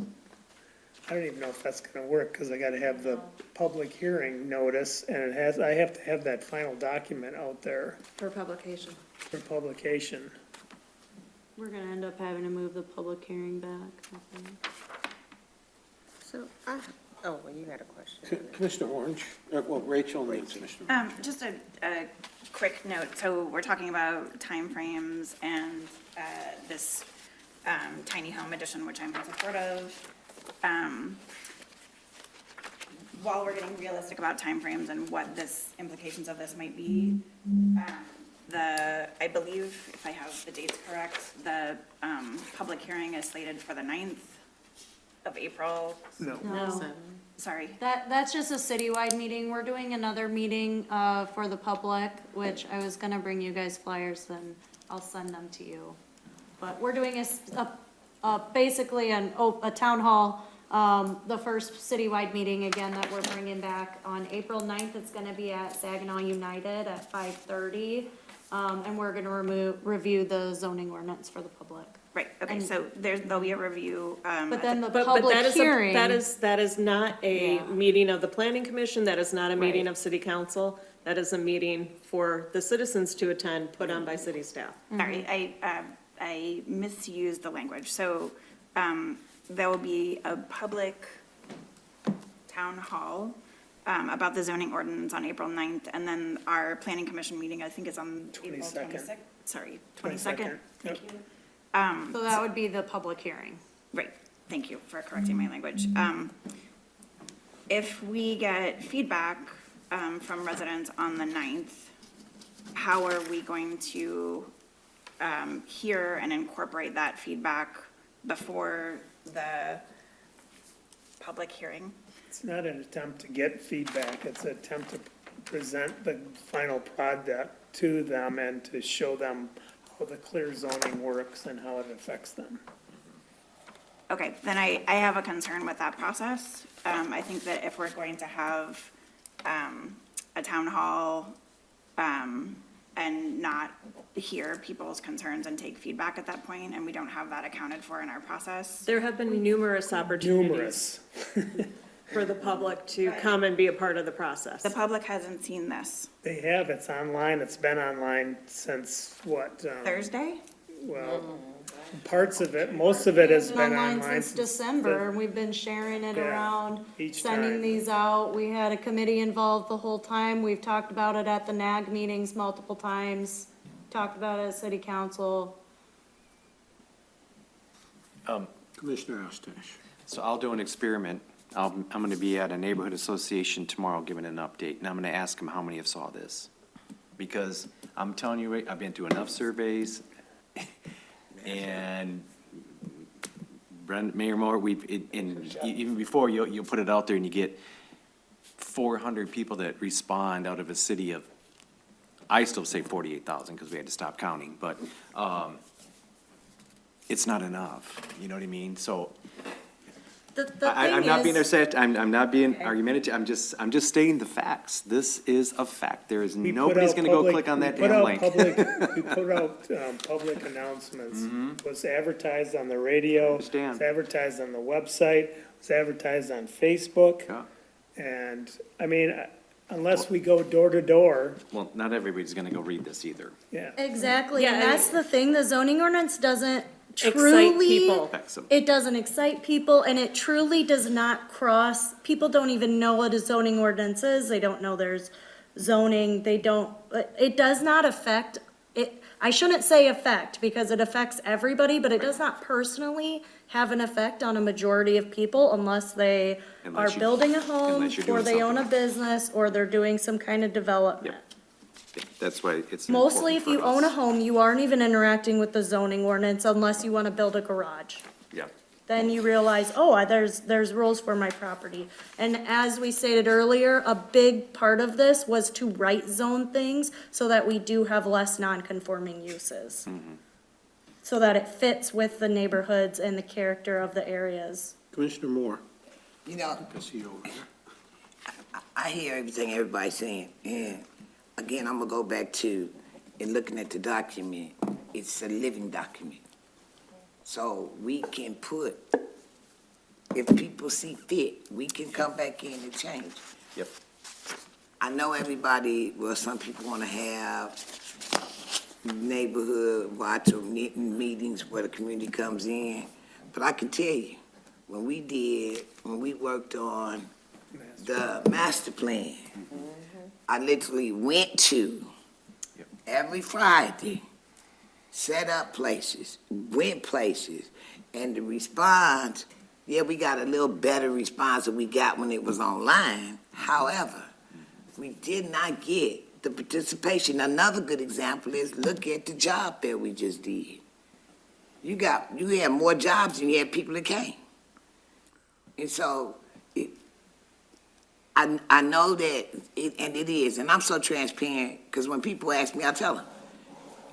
I don't even know if that's gonna work, because I gotta have the public hearing notice, and I have to have that final document out there For publication. for publication. We're gonna end up having to move the public hearing back, I think. So, oh, well, you had a question. Commissioner Orange, well, Rachel and then Commissioner. Just a quick note, so we're talking about timeframes and, this, tiny home edition, which I'm in support of. While we're getting realistic about timeframes and what this, implications of this might be, I believe, if I have the dates correct, the, public hearing is slated for the 9th of April. No. No, Sorry. that's just a citywide meeting. We're doing another meeting, for the public, which I was gonna bring you guys flyers, then I'll send them to you. But we're doing basically a town hall, the first citywide meeting again that we're bringing back on April 9th. It's gonna be at Saginaw United at 5:30. And we're gonna review the zoning ordinance for the public. Right, okay, And- so there'll be a review, But then the But public that is, hearing. that is not a Yeah. meeting of the planning commission, that is not a meeting Right. of city council. That is a meeting for the citizens to attend, put on by city staff. sorry, I misused the language. So, there will be a public town hall, about the zoning ordinance on April 9th, and then our planning commission meeting, I think, is on April 22nd. 22nd. Sorry, 22nd, thank Yep. you. So that would be the public hearing. Right, thank you for correcting my language. If we get feedback, from residents on the 9th, how are we going to, hear and incorporate that feedback before the public hearing? It's not an attempt to get feedback, it's an attempt to present the final product to them and to show them how the clear zoning works and how it affects them. Okay, then I have a concern with that process. I think that if we're going to have, a town hall, and not hear people's concerns and take feedback at that point, and we don't have that accounted for in our process. There have been numerous opportunities Numerous. for the public to come and be a part of the process. The public hasn't seen this. They have, it's online, it's been online since what? Thursday? Well, parts of it, most of it has been Online online. since December, and we've been sharing it Yeah, around, each sending time. these out. We had a committee involved the whole time. We've talked about it at the NAG meetings multiple times, talked about it at city council. Commissioner Ostash. So I'll do an experiment. I'm gonna be at a neighborhood association tomorrow giving an update, and I'm gonna ask them how many have saw this. Because I'm telling you, I've been to enough surveys, and Mayor Moore, even before, you'll put it out there and you get 400 people that respond out of a city of, I still say 48,000 because we had to stop counting, but, it's not enough, you know what I mean? So I'm not being upset, I'm not being argumentative, I'm just stating the facts. This is a fact. There is, We put nobody's out gonna go public- click on that we put damn out link. public- We put out, public announcements. Was advertised on the radio. Understand. Was advertised on the website, was advertised on Facebook. Yeah. And, I mean, unless we go door to door, Well, not everybody's gonna go read this either. yeah. Exactly, Yeah, and and- that's the thing, the zoning ordinance doesn't truly, people. Affects them. it doesn't excite people, and it truly does not cross, people don't even know what a zoning ordinance is, they don't know there's zoning, they don't, it does not affect, it, I shouldn't say affect, because it affects everybody, but it does not personally have an effect on a majority of people unless they are Unless you- building a home, unless you're or doing they own a something. business, or they're doing some kind of development. That's why it's Mostly, important if you for own a us. home, you aren't even interacting with the zoning ordinance unless you wanna build a garage. Yeah. Then you realize, oh, there's rules for my property. And as we stated earlier, a big part of this was to right zone things so that we do have less non-conforming uses. So that it fits with the neighborhoods and the character of the areas. Commissioner Moore, You know, I see you over there. I hear everything everybody's saying, and again, I'm gonna go back to, in looking at the document, it's a living document. So we can put, if people see fit, we can come back in and change. Yep. I know everybody, well, some people wanna have neighborhood watch or meetings where the community comes in, but I can tell you, when we worked on the master plan, I literally went to every Friday, set up places, went places, and the response, yeah, we got a little better response than we got when it was online. However, we did not get the participation. Another good example is look at the job fair we just did. You had more jobs than you had people that came. And so, I know that, and it is, and I'm so transparent, because when people ask me, I tell them,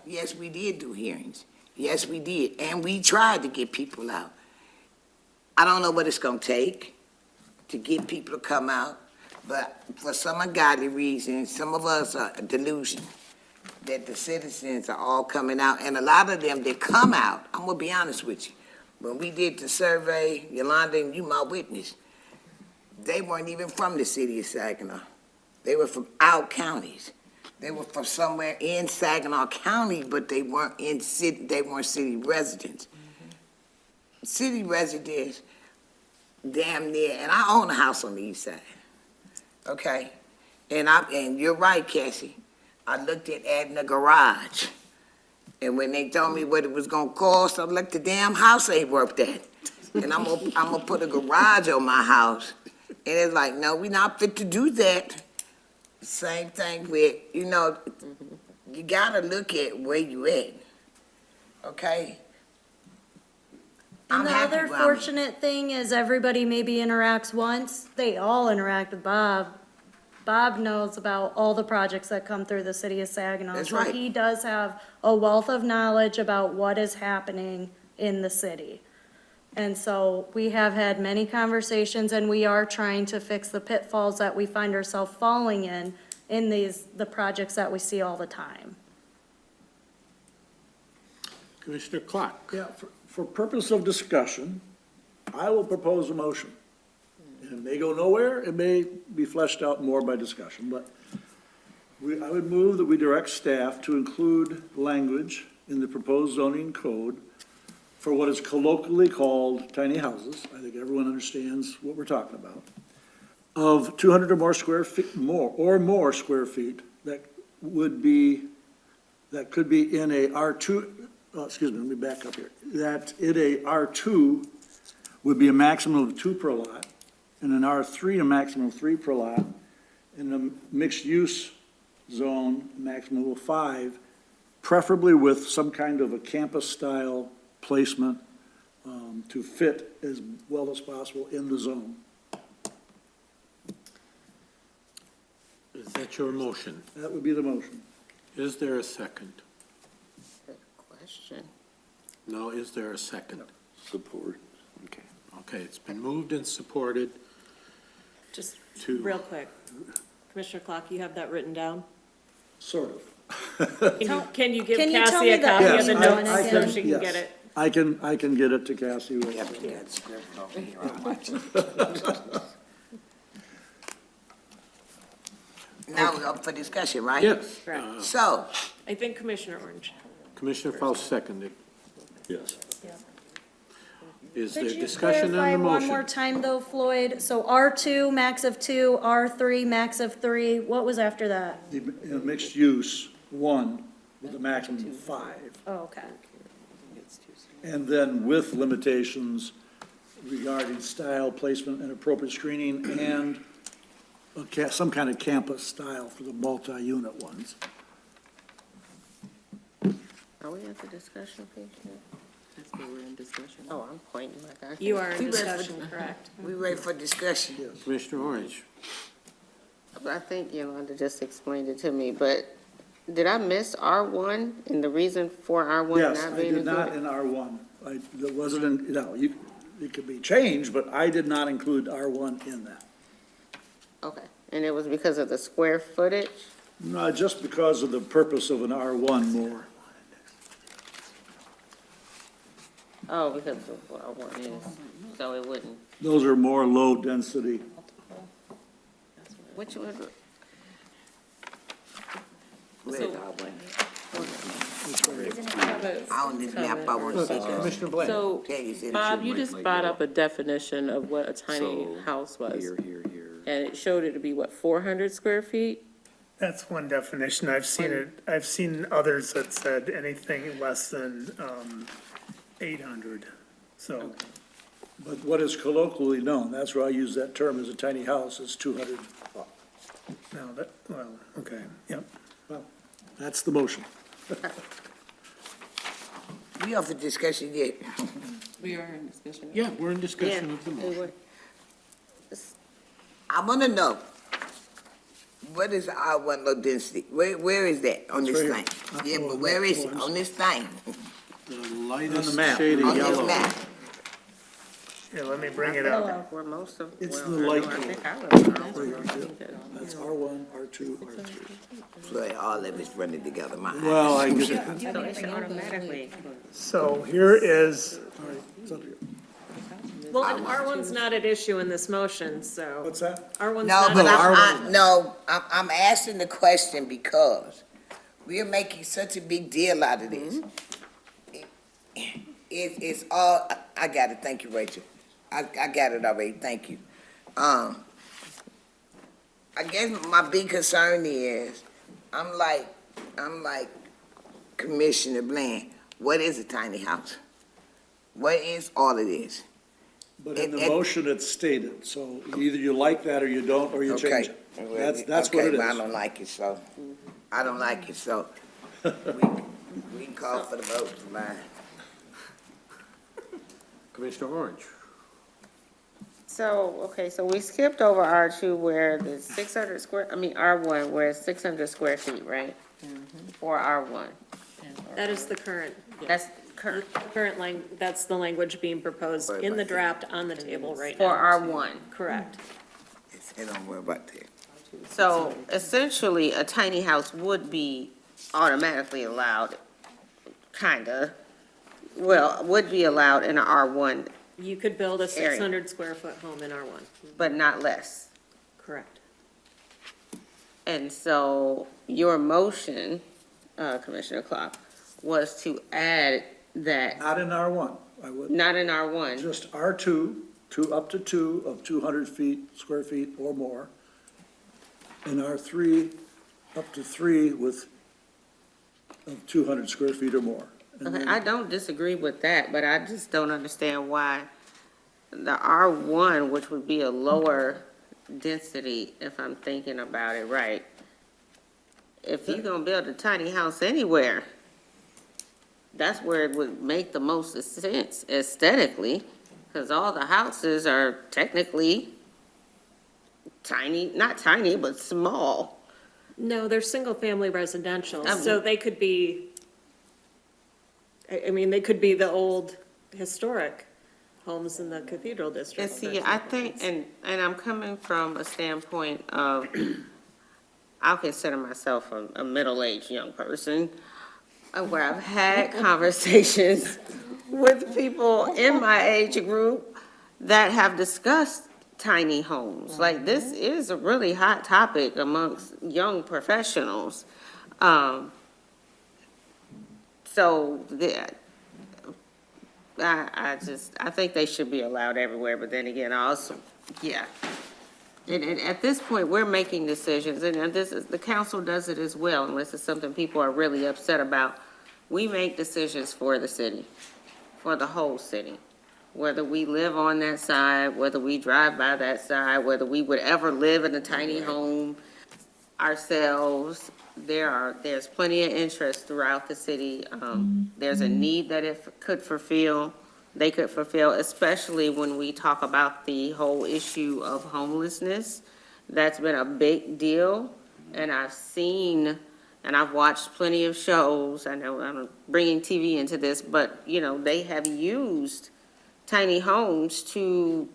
yes, we did do hearings. Yes, we did, and we tried to get people out. I don't know what it's gonna take to get people to come out, but for some ungodly reason, some of us are delusional that the citizens are all coming out, and a lot of them that come out, I'm gonna be honest with you, when we did the survey, Yolanda, and you my witness, they weren't even from the city of Saginaw. They were from out counties. They were from somewhere in Saginaw County, but they weren't city residents. City residents, damn near, and I own a house on the east side, okay? And you're right, Cassie, I looked at adding a garage. And when they told me what it was gonna cost, I'm like, the damn house ain't worth that. And I'm gonna put a garage on my house. And it's like, no, we're not fit to do that. Same thing with, you gotta look at where you at, okay? And I'm the happy other where I'm at. fortunate thing is everybody maybe interacts once, they all interact with Bob. Bob knows about all the projects that come through the city of Saginaw. That's So right. he does have a wealth of knowledge about what is happening in the city. And so we have had many conversations, and we are trying to fix the pitfalls that we find ourselves falling in the projects that we see all the time. Commissioner Clark. Yeah, for purpose of discussion, I will propose a motion. And it may go nowhere, it may be fleshed out more by discussion, but I would move that we direct staff to include language in the proposed zoning code for what is colloquially called tiny houses. I think everyone understands what we're talking about. Of 200 or more square feet, more square feet that could be in a R2, excuse me, let me back up here. That in a R2 would be a maximum of 2 per lot, in an R3, a maximum of 3 per lot, in a mixed-use zone, a maximum of 5, preferably with some kind of a campus-style placement to fit as well as possible in the zone. Is that your motion? That would be the motion. Is there a second? Good question. No, is there a second? Support. Okay. Okay, it's been moved and supported Just to. real quick, Commissioner Clock, you have that written down? Sort of. Can you give Can you tell Cassie me a the copy of Yes, the email notes and so again? she can yes. get it? I can get it to Cassie. Yeah, but you got the script over here, I'm watching. Now we're up for discussion, right? Yes. Correct. So, I think Commissioner Orange. Commissioner Faust seconded. Yes. Is there Could you discussion clarify on the one more motion? time though, Floyd? So R2, max of 2, R3, max of 3, what was after that? The mixed use, 1, with a maximum of 5. Oh, okay. And then with limitations regarding style, placement, and appropriate screening, and some kind of campus style for the multi-unit ones. Are we at the discussion page yet? That's where we're in discussion. Oh, I'm pointing like I. You are in We ready for- discussion, correct? We ready for discussion? Commissioner Orange? I think Yolanda just explained it to me, but did I miss R1 and the reason for R1 Yes, not I being did not included? in R1. That wasn't in, it could be changed, but I did not include R1 in that. Okay, and it was because of the square footage? No, just because of the purpose of an R1 more. Oh, because of what R1 is, so it wouldn't. Those are more low density. Which was it? Where's our one? On this map, I want to see that. Commissioner Bland? So, Tell you, said Bob, it you just brought up a definition of what a tiny So, house was, Here, here, here. and it showed it to be, what, 400 square feet? That's one definition. I've seen others that said anything less than, 800, so. But what is colloquially known, that's where I use that term, as a tiny house, is 200. Now that, well, okay, yep. Well, that's the motion. We up for discussion yet? We are in discussion. Yeah, we're in discussion of the It motion. would- I want to know, what is R1 low density? Where is that on this right thing? here. Yeah, but where is it on this thing? The lightest map. shade On of this yellow. map? Here, let me bring it I up. feel like Where most of. It's well, the I know, light I blue. think I was R1. That's R1, R2, R3. So all of it's running together, my eye. Well, I guess, So it should automatically. So here is, it's under here. Well, and R1's not at issue in this motion, so What's that? R1's No, not. but No, I'm asking the question because we're making such a big deal out of this. It's all, I got it, thank you, Rachel. I got it already, thank you. I guess my big concern is, I'm like Commissioner Bland, what is a tiny house? What is all of this? But in the It- motion, it's stated, so either you like that or you don't, or you change Okay. it. That's what it Okay, but I is. don't like it, so, I don't like it, so, we can call for the vote tonight. Commissioner Orange? So, okay, so we skipped over R2 where the 600 square, I mean, R1 where it's 600 square feet, right? For R1. That is the current, That's current that's the language being proposed in the draft on the table right for now. R1. Correct. Don't worry about that. So essentially, a tiny house would be automatically allowed, kinda, well, would be allowed in a R1, You could build a Area. 600 square foot home in R1, but not less. correct. And so your motion, Commissioner Clark, was to add that, Not in R1, I would, not in R1, just R2, up to 2 of 200 square feet or more. And R3, up to 3 of 200 square feet or more. And okay, then- I don't disagree with that, but I just don't understand why the R1, which would be a lower density, if I'm thinking about it right, if you're gonna build a tiny house anywhere, that's where it would make the most sense aesthetically, because all the houses are technically tiny, not tiny, but small. No, they're single-family residential, Um, so they could be, I mean, they could be the old historic homes in the Cathedral District. And see, I think, and I'm coming from a standpoint of, I'll consider myself a middle-aged young person, where I've had conversations with people in my age group that have discussed tiny homes. Like, this is a really hot topic amongst young professionals. So, I think they should be allowed everywhere, but then again, I also, yeah. And at this point, we're making decisions, and this is, the council does it as well, unless it's something people are really upset about. We make decisions for the city, for the whole city. Whether we live on that side, whether we drive by that side, whether we would ever live in a tiny home ourselves, there's plenty of interest throughout the city. There's a need that they could fulfill, especially when we talk about the whole issue of homelessness. That's been a big deal, and I've seen, and I've watched plenty of shows. I know I'm bringing TV into this, but, you know, they have used tiny homes to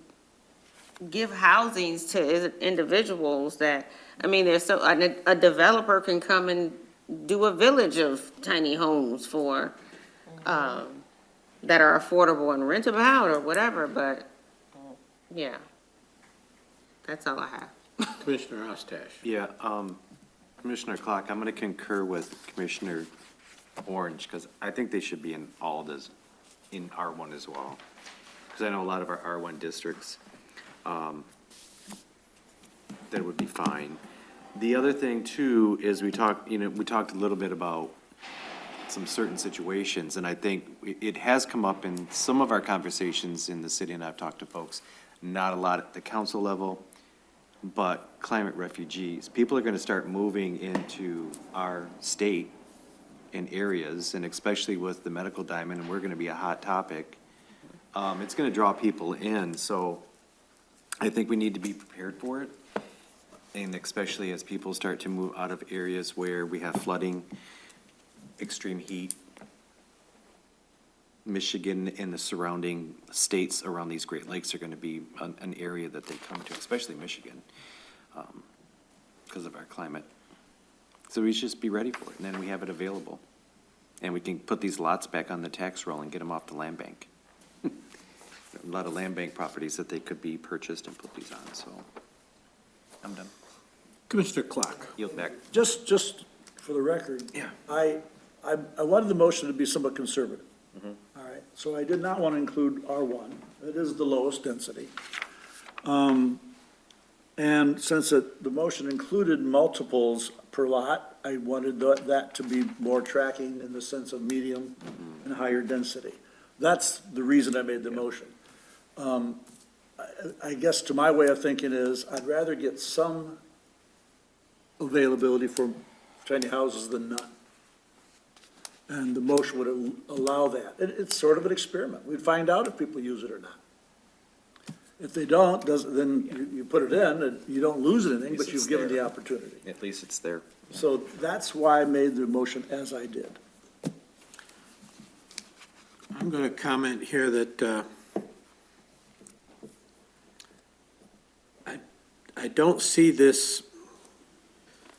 give housings to individuals that, I mean, there's so, a developer can come and do a village of tiny homes for, that are affordable and rent them out or whatever, but, yeah. That's all I have. Commissioner Ostash. Yeah, Commissioner Clark, I'm gonna concur with Commissioner Orange, because I think they should be in all this, in R1 as well. Because I know a lot of our R1 districts, that would be fine. The other thing too is we talked a little bit about some certain situations, and I think it has come up in some of our conversations in the city, and I've talked to folks, not a lot at the council level, but climate refugees. People are gonna start moving into our state in areas, and especially with the medical diamond, and we're gonna be a hot topic. It's gonna draw people in, so I think we need to be prepared for it. And especially as people start to move out of areas where we have flooding, extreme heat. Michigan and the surrounding states around these Great Lakes are gonna be an area that they come to, especially Michigan, because of our climate. So we should just be ready for it, and then we have it available. And we can put these lots back on the tax roll and get them off the land bank. A lot of land bank properties that they could be purchased and put these on, so I'm done. Commissioner Clark. Yield back. Just for the record. Yeah. I wanted the motion to be somewhat conservative. All right, so I did not want to include R1. It is the lowest density. And since the motion included multiples per lot, I wanted that to be more tracking in the sense of medium and higher density. That's the reason I made the motion. I guess to my way of thinking is, I'd rather get some availability for tiny houses than none. And the motion would allow that. It's sort of an experiment. We'd find out if people use it or not. If they don't, then you put it in, and you don't lose anything, but you've given the opportunity. At least it's there. So that's why I made the motion as I did. I'm going to comment here that I don't see this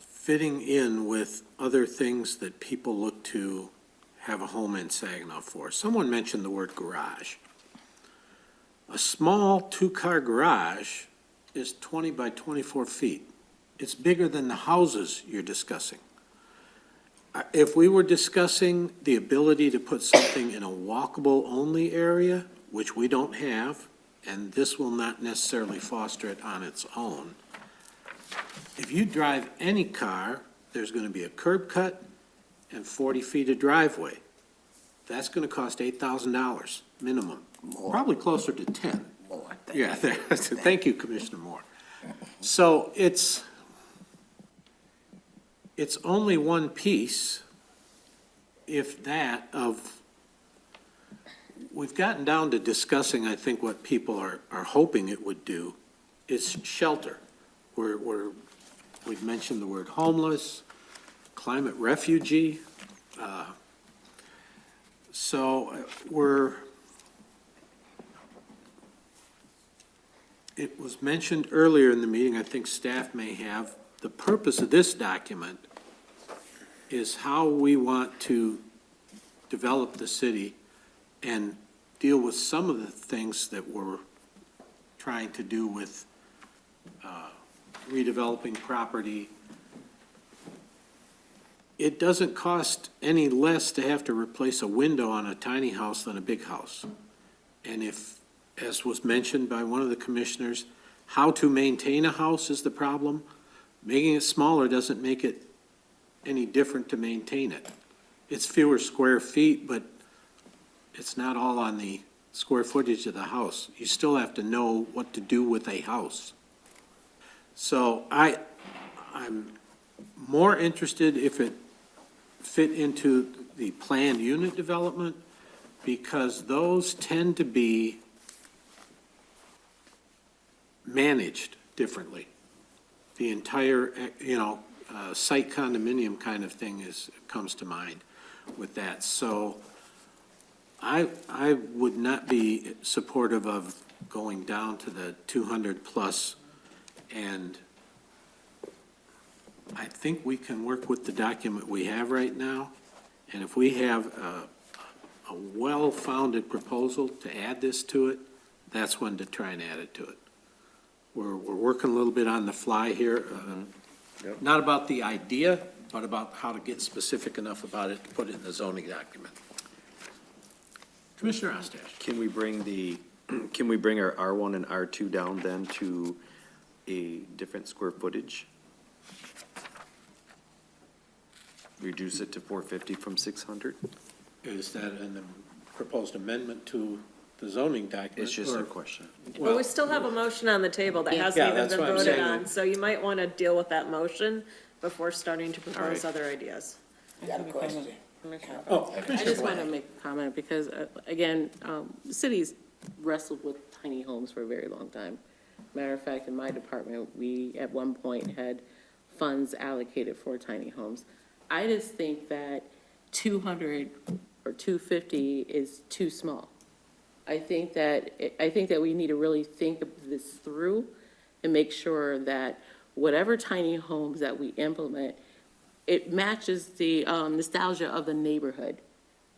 fitting in with other things that people look to have a home in Saginaw for. Someone mentioned the word garage. A small two-car garage is 20 by 24 feet. It's bigger than the houses you're discussing. If we were discussing the ability to put something in a walkable-only area, which we don't have, and this will not necessarily foster it on its own, if you drive any car, there's going to be a curb cut and 40 feet of driveway. That's going to cost $8,000 minimum, probably closer to 10. Yeah, thank you, Commissioner Moore. So it's only one piece, if that, of, we've gotten down to discussing, I think, what people are hoping it would do is shelter. We've mentioned the word homeless, climate refugee. It was mentioned earlier in the meeting, I think staff may have, the purpose of this document is how we want to develop the city and deal with some of the things that we're trying to do with redeveloping property. It doesn't cost any less to have to replace a window on a tiny house than a big house. And if, as was mentioned by one of the commissioners, how to maintain a house is the problem, making it smaller doesn't make it any different to maintain it. It's fewer square feet, but it's not all on the square footage of the house. You still have to know what to do with a house. So I'm more interested if it fit into the planned unit development, because those tend to be managed differently. The entire, site condominium kind of thing comes to mind with that. So I would not be supportive of going down to the 200 plus, and I think we can work with the document we have right now, and if we have a well-founded proposal to add this to it, that's when to try and add it to it. We're working a little bit on the fly here, not about the idea, but about how to get specific enough about it to put it in the zoning document. Commissioner Ostash. Can we bring our R1 and R2 down then to a different square footage? Reduce it to 450 from 600? Is that a proposed amendment to the zoning document? It's just or- a question. Well, we still have a motion on the table that hasn't Yeah, even that's been what I'm voted saying. on, so you might want to deal with that motion before starting to propose other ideas. Got a question? Commissioner. Oh, I Commissioner just want to Black. make a comment because, again, the city's wrestled with tiny homes for a very long time. Matter of fact, in my department, we at one point had funds allocated for tiny homes. I just think that 200 or 250 is too small. I think that we need to really think of this through and make sure that whatever tiny homes that we implement, it matches the nostalgia of the neighborhood,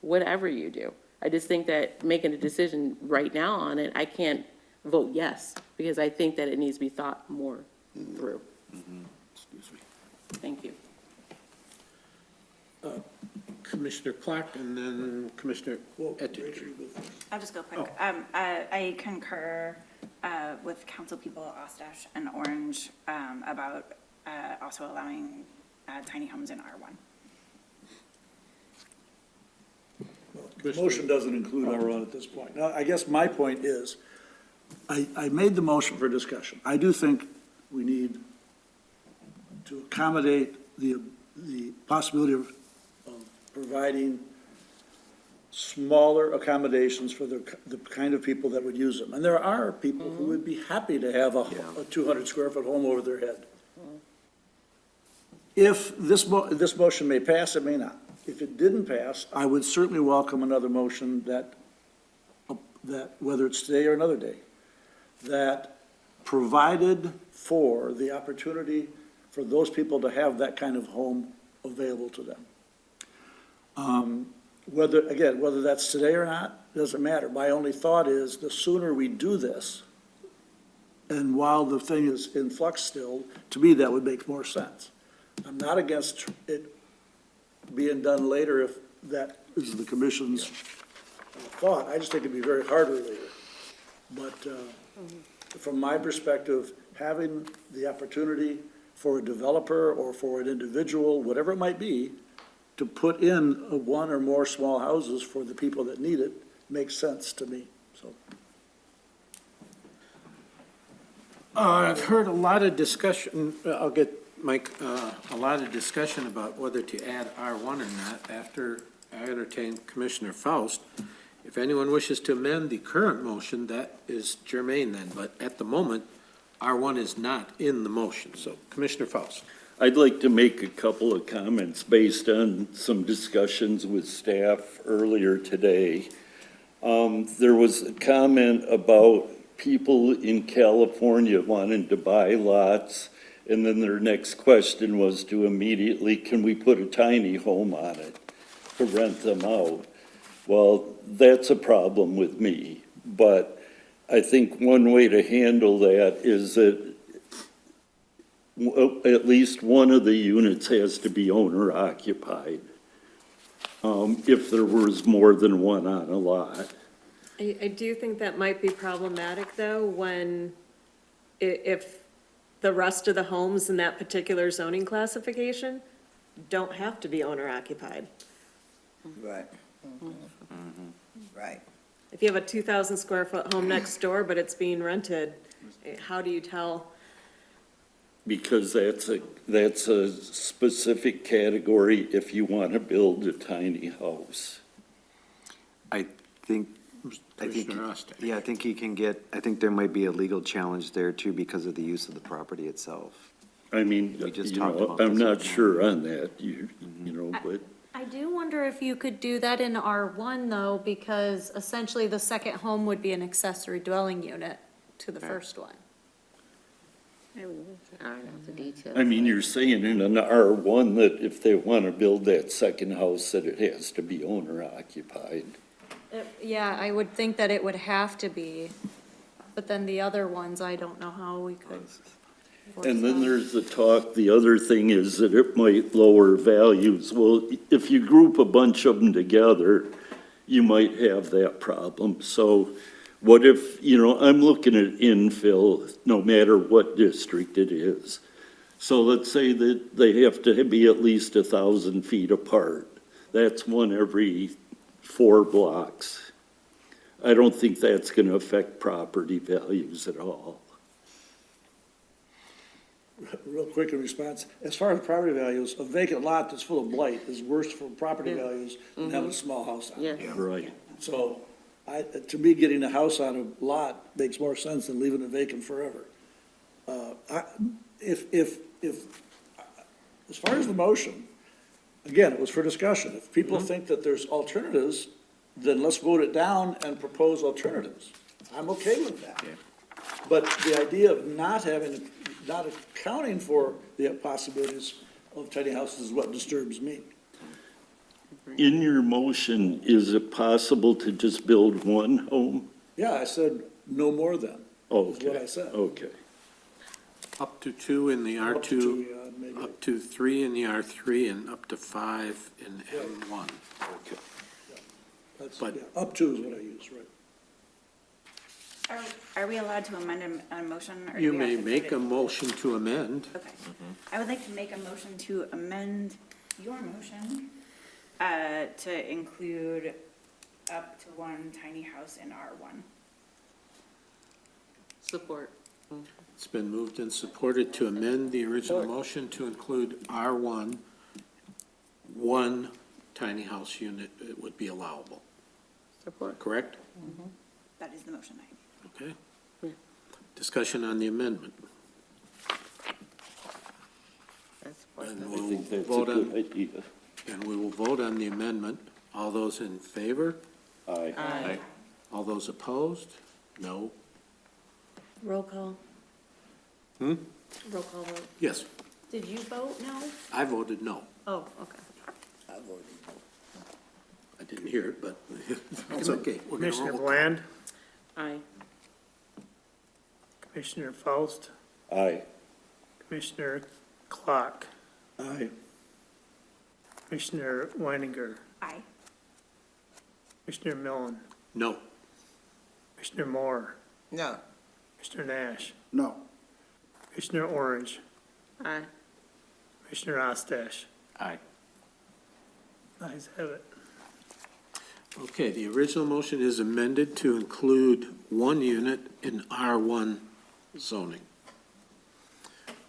whatever you do. I just think that making a decision right now on it, I can't vote yes, because I think that it needs to be thought more through. Excuse me. Thank you. Commissioner Clark and then Commissioner Ettinger. I'll just go quick. I concur with councilpeople Ostash and Orange about also allowing tiny homes in R1. The motion doesn't include R1 at this point. Now, I guess my point is, I made the motion for discussion. I do think we need to accommodate the possibility of providing smaller accommodations for the kind of people that would use them. And there are people who would be happy to have a 200 square foot home over their head. If this motion may pass, it may not. If it didn't pass, I would certainly welcome another motion that whether it's today or another day, that provided for the opportunity for those people to have that kind of home available to them. Whether that's today or not, doesn't matter. My only thought is the sooner we do this, and while the thing is in flux still, to me, that would make more sense. I'm not against it being done later if that is the commission's thought. I just think it'd be very hard later. But from my perspective, having the opportunity for a developer or for an individual, whatever it might be, to put in one or more small houses for the people that need it makes sense to me, so. I've heard a lot of discussion, I'll get Mike, a lot of discussion about whether to add R1 or not after I entertain Commissioner Faust. If anyone wishes to amend the current motion, that is germane then, but at the moment, R1 is not in the motion. So Commissioner Faust. I'd like to make a couple of comments based on some discussions with staff earlier today. There was a comment about people in California wanting to buy lots, and then their next question was to immediately, can we put a tiny home on it to rent them out? Well, that's a problem with me, but I think one way to handle that is that at least one of the units has to be owner occupied. If there was more than one on a lot. I do think that might be problematic, though, when, if the rest of the homes in that particular zoning classification don't have to be owner occupied. Right. Right. If you have a 2,000 square foot home next door, but it's being rented, how do you tell? Because that's a specific category if you want to build a tiny house. I think, Commissioner Ostack. yeah, I think he can get, I think there might be a legal challenge there too because of the use of the property itself. I mean, We just you talked know, about I'm this not before. sure on that, you know, but. I do wonder if you could do that in R1 though, because essentially the second home would be an accessory dwelling unit to the first one. I don't know the details. I mean, you're saying in an R1 that if they want to build that second house, that it has to be owner occupied. Yeah, I would think that it would have to be, but then the other ones, I don't know how we could. force And then them. there's the talk, the other thing is that it might lower values. Well, if you group a bunch of them together, you might have that problem. So what if, you know, I'm looking at infill, no matter what district it is. So let's say that they have to be at least 1,000 feet apart. That's one every 4 blocks. I don't think that's going to affect property values at all. Real quick in response, as far as property values, a vacant lot that's full of blight is worse for property values than having a small house on it. Yeah. Right. So, to me, getting a house on a lot makes more sense than leaving it vacant forever. As far as the motion, again, it was for discussion. If people think that there's alternatives, then let's vote it down and propose alternatives. I'm okay with that. But the idea of not accounting for the possibilities of tiny houses is what disturbs me. In your motion, is it possible to just build one home? Yeah, I said no more than, is Okay. what I said. Okay. Up to 2 in the Up to R2, two, yeah, maybe. up to 3 in the R3, and up to 5 in M1. Okay. That's, But- yeah, up to is what I use, right. Are we allowed to amend a motion? Or do You we have may to make vote a it? motion to amend. Okay. I would like to make a motion to amend your motion to include up to 1 tiny house in R1. Support. It's been moved and supported to amend the original motion to include R1, 1 tiny house unit would be allowable, Support. correct? That is the motion. Okay. Discussion on the amendment. That's And I we'll think that's a vote good on, idea. and we will vote on the amendment. All those in favor? Aye. Aye. All those opposed? No? Roll call. Hmm? Roll call vote. Yes, Did you vote no? I voted no. Oh, okay. I didn't hear it, but it's okay. We're gonna Commissioner roll. Bland, Aye. Commissioner Faust, Aye. Commissioner Clark, Aye. Commissioner Weininger, Aye. Commissioner Millen, No. Commissioner Moore, No. Commissioner Nash, No. Commissioner Orange, Aye. Commissioner Ostash. Aye. Ayes have it. Okay, the original motion is amended to include 1 unit in R1 zoning.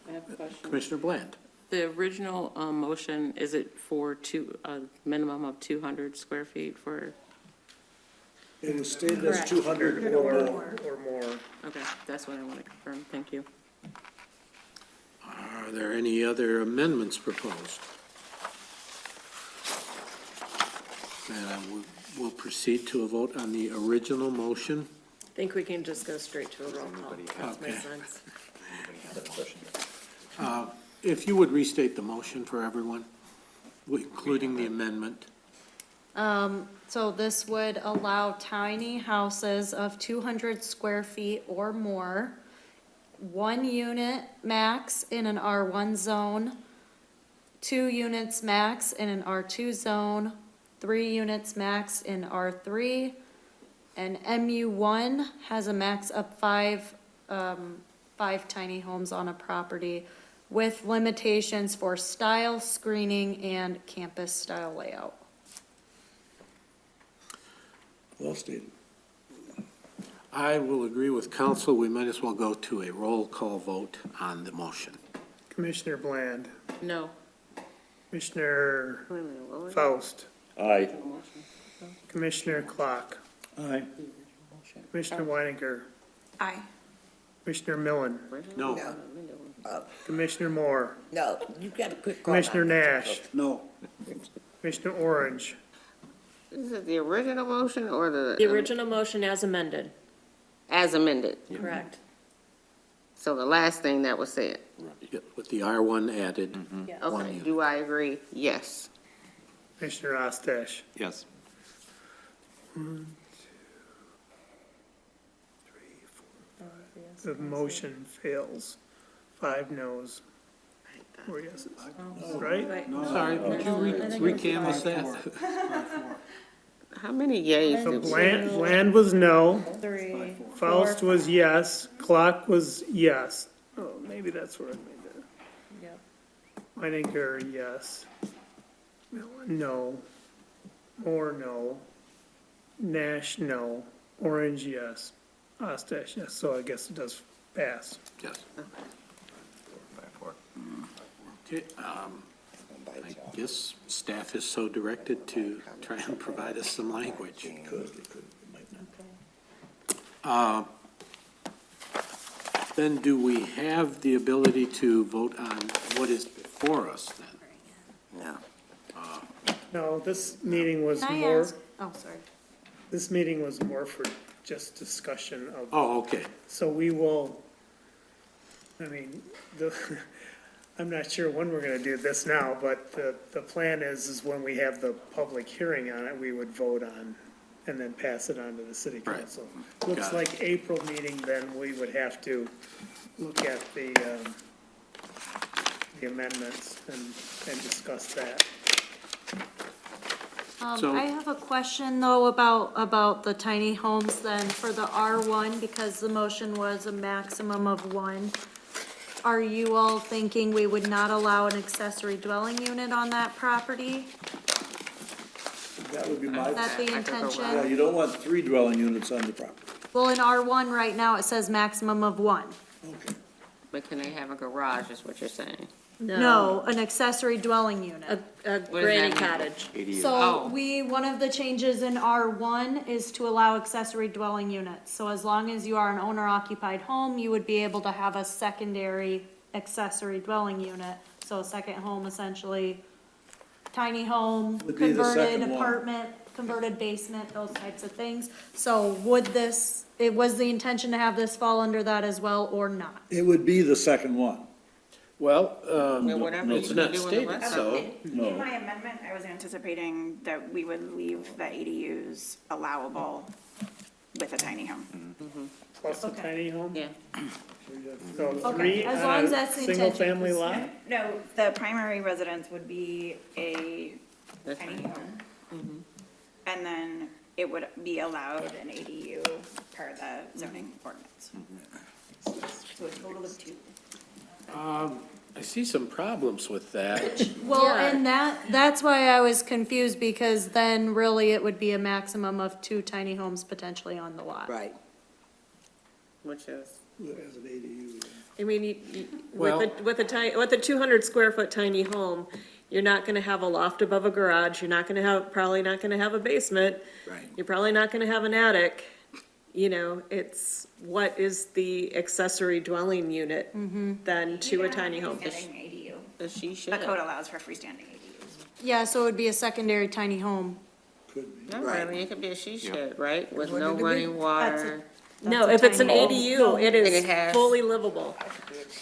I have a question. Commissioner Bland? The original motion, is it for a minimum of 200 square feet for, It was stated as Correct. 200 or more. Or more. okay, that's what I want to confirm. Thank you. Are there any other amendments proposed? And we'll proceed to a vote on the original motion. I think we can just go straight to a roll call. That makes Okay. sense. If you would restate the motion for everyone, including the amendment. So this would allow tiny houses of 200 square feet or more, 1 unit max in an R1 zone, 2 units max in an R2 zone, 3 units max in R3, And MU1 has a max of five tiny homes on a property with limitations for style, screening, and campus-style layout. Well stated. I will agree with council. We might as well go to a roll call vote on the motion. Commissioner Bland, No. Commissioner Wait a minute, what was it? Faust, Aye. Commissioner Clark, Aye. Commissioner Weininger, Aye. Commissioner Millen, No. Commissioner Moore, No, you got a quick call. Commissioner Nash, No. Commissioner Orange, Is it the original motion or The original motion as amended. as amended? Correct. So the last thing that was said. With the R1 added. One Okay, unit. do I agree? Yes. Commissioner Ostash. Yes. The motion fails. 5 noes, 4 yeses. Right? Sorry, would you recanvass that? How many yays So did we? Bland was no, 3. Faust was yes, Clark was yes. Oh, maybe that's where I made that. Yep. Weininger, yes. Millen, no. Moore, no. Nash, no. Orange, yes. Ostash, yes, so I guess it does pass. Yes. Okay, I guess staff is so directed to try and provide us some language. Then do we have the ability to vote on what is before us then? No. No, this meeting was Can I more, ask? Oh, sorry. this meeting was more for just discussion of, Oh, okay. so we will, I mean, I'm not sure when we're gonna do this now, but the plan is when we have the public hearing on it, we would vote on and then pass it on to the city Right. council. Looks Got it. like April meeting, then we would have to look at the amendments and discuss that. So- I have a question though about the tiny homes then for the R1, because the motion was a maximum of 1. Are you all thinking we would not allow an accessory dwelling unit on that property? That would be my, Is that the yeah, intention? you don't want 3 dwelling units on the property. Well, in R1 right now, it says maximum of 1. Okay. But can they have a garage, is what you're saying? No, an accessory dwelling unit. A does granny that mean? cottage. ADU. So one of the changes in R1 is to allow accessory dwelling units. So as long as you are an owner occupied home, you would be able to have a secondary accessory dwelling unit. So a second home essentially, tiny home, Would be the converted second one. apartment, converted basement, those types of things. So was the intention to have this fall under that as well or not? It would be the second one. Well, Well, whatever it's you not do in the stated, rest of so. it. In my amendment, I was anticipating that we would leave the ADUs allowable with a tiny home. Plus a Okay. tiny home? Yeah. So Okay, 3 as long as on that's a the single intention, family 'cause- lot? No, the primary residence would be a That's tiny fine. home. And then it would be allowed an ADU per the zoning ordinance. So a total of 2. I see some problems with that. Well, Yeah. and that's why I was confused, because then really it would be a maximum of 2 tiny homes potentially on the lot. Right. Which is, As an ADU. I mean, Well- with a 200 square foot tiny home, you're not gonna have a loft above a garage, you're not gonna have, probably not gonna have a basement. Right. You're probably not gonna have an attic, you know, it's, what is the accessory dwelling unit then to a tiny home? Freestanding ADU. but she The should. code allows for freestanding ADUs. Yeah, so it would be a secondary tiny home. Could be. Not Right. really, it could be a she shed, right, with What no did it be? running water. No, That's if a it's an tiny home. ADU, it And it is has- fully livable.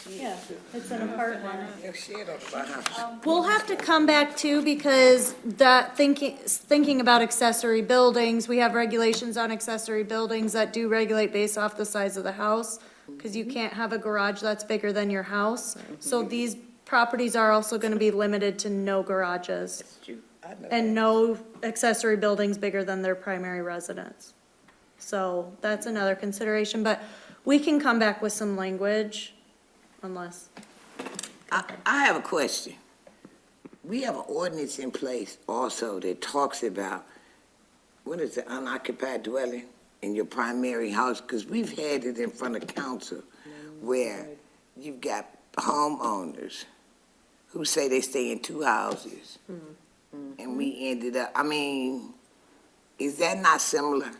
Yeah, it's an apartment. Your shed on the house. We'll have to come back too, because thinking about accessory buildings, we have regulations on accessory buildings that do regulate based off the size of the house, because you can't have a garage that's bigger than your house. So these properties are also gonna be limited to no garages I know. and no accessory buildings bigger than their primary residence. So that's another consideration, but we can come back with some language unless, I have a question. We have an ordinance in place also that talks about, what is it, unoccupied dwelling in your primary house? Because we've had it in front of council where you've got homeowners who say they stay in two houses. And we ended up, I mean, is that not similar?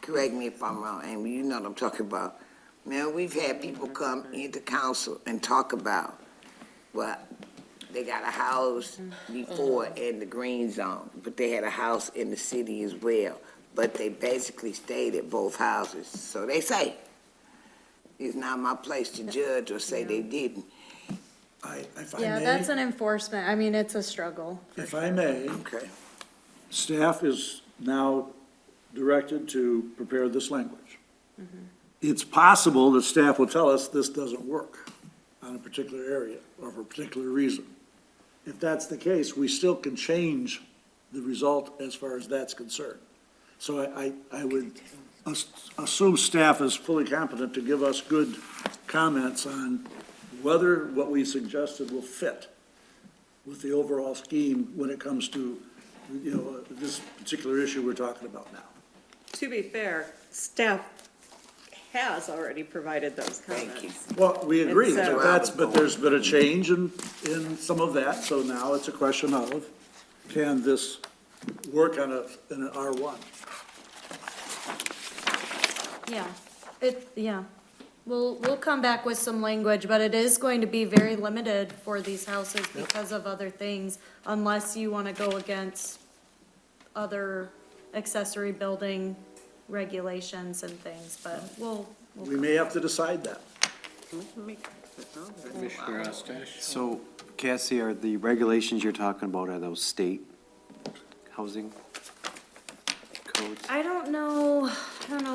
Correct me if I'm wrong, Amy, you know what I'm talking about. Man, we've had people come into council and talk about, well, they got a house before in the green zone, but they had a house in the city as well. But they basically stayed at both houses. So they say, it's not my place to judge or say they didn't. If I yeah, may, that's an enforcement. I mean, it's a struggle. if I may, Okay. staff is now directed to prepare this language. It's possible that staff will tell us this doesn't work on a particular area or for a particular reason. If that's the case, we still can change the result as far as that's concerned. So I would assume staff is fully competent to give us good comments on whether what we suggested will fit with the overall scheme when it comes to, this particular issue we're talking about now. To be fair, staff has already provided those Thank you. comments. Well, we agree, It's, but there's been a change in some of that, so now it's a question of, can this work in an R1? Yeah, we'll come back with some language, but it is going to be very limited for these houses because of other things, unless you want to go against other accessory building regulations and things, but We may have to decide that. Commissioner Ostash? So Cassie, are the regulations you're talking about, are those state housing codes? I don't know,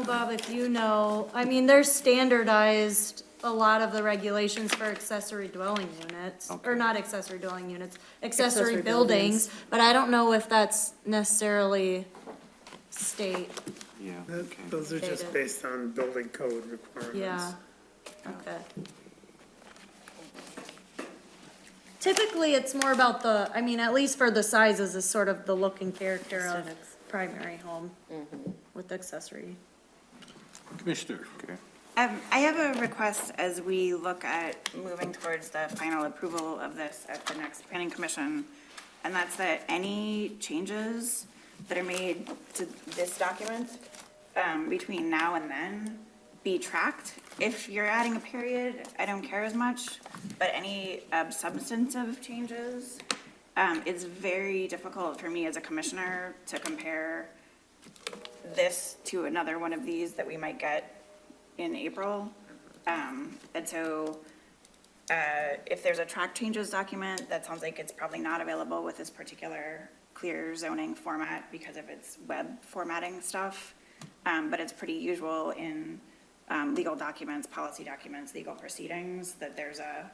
Bob, if you know, I mean, they're standardized, a lot of the regulations for accessory dwelling units, or Okay. not accessory dwelling units, accessory Accessory buildings, buildings. but I don't know if that's necessarily state, Yeah, okay. Those are just Stated. based on building code requirements. yeah, okay. Typically, it's more about the, I mean, at least for the sizes, is sort of the look and character of Aesthetics. primary home with accessory. Commissioner? I have a request as we look at moving towards the final approval of this at the next planning commission. And that's that any changes that are made to this document, between now and then be tracked. If you're adding a period, I don't care as much, but any substantive changes, it's very difficult for me as a commissioner to compare this to another one of these that we might get in April. And so, if there's a track changes document, that sounds like it's probably not available with this particular clear zoning format because of its web formatting stuff. But it's pretty usual in, legal documents, policy documents, legal proceedings, that there's a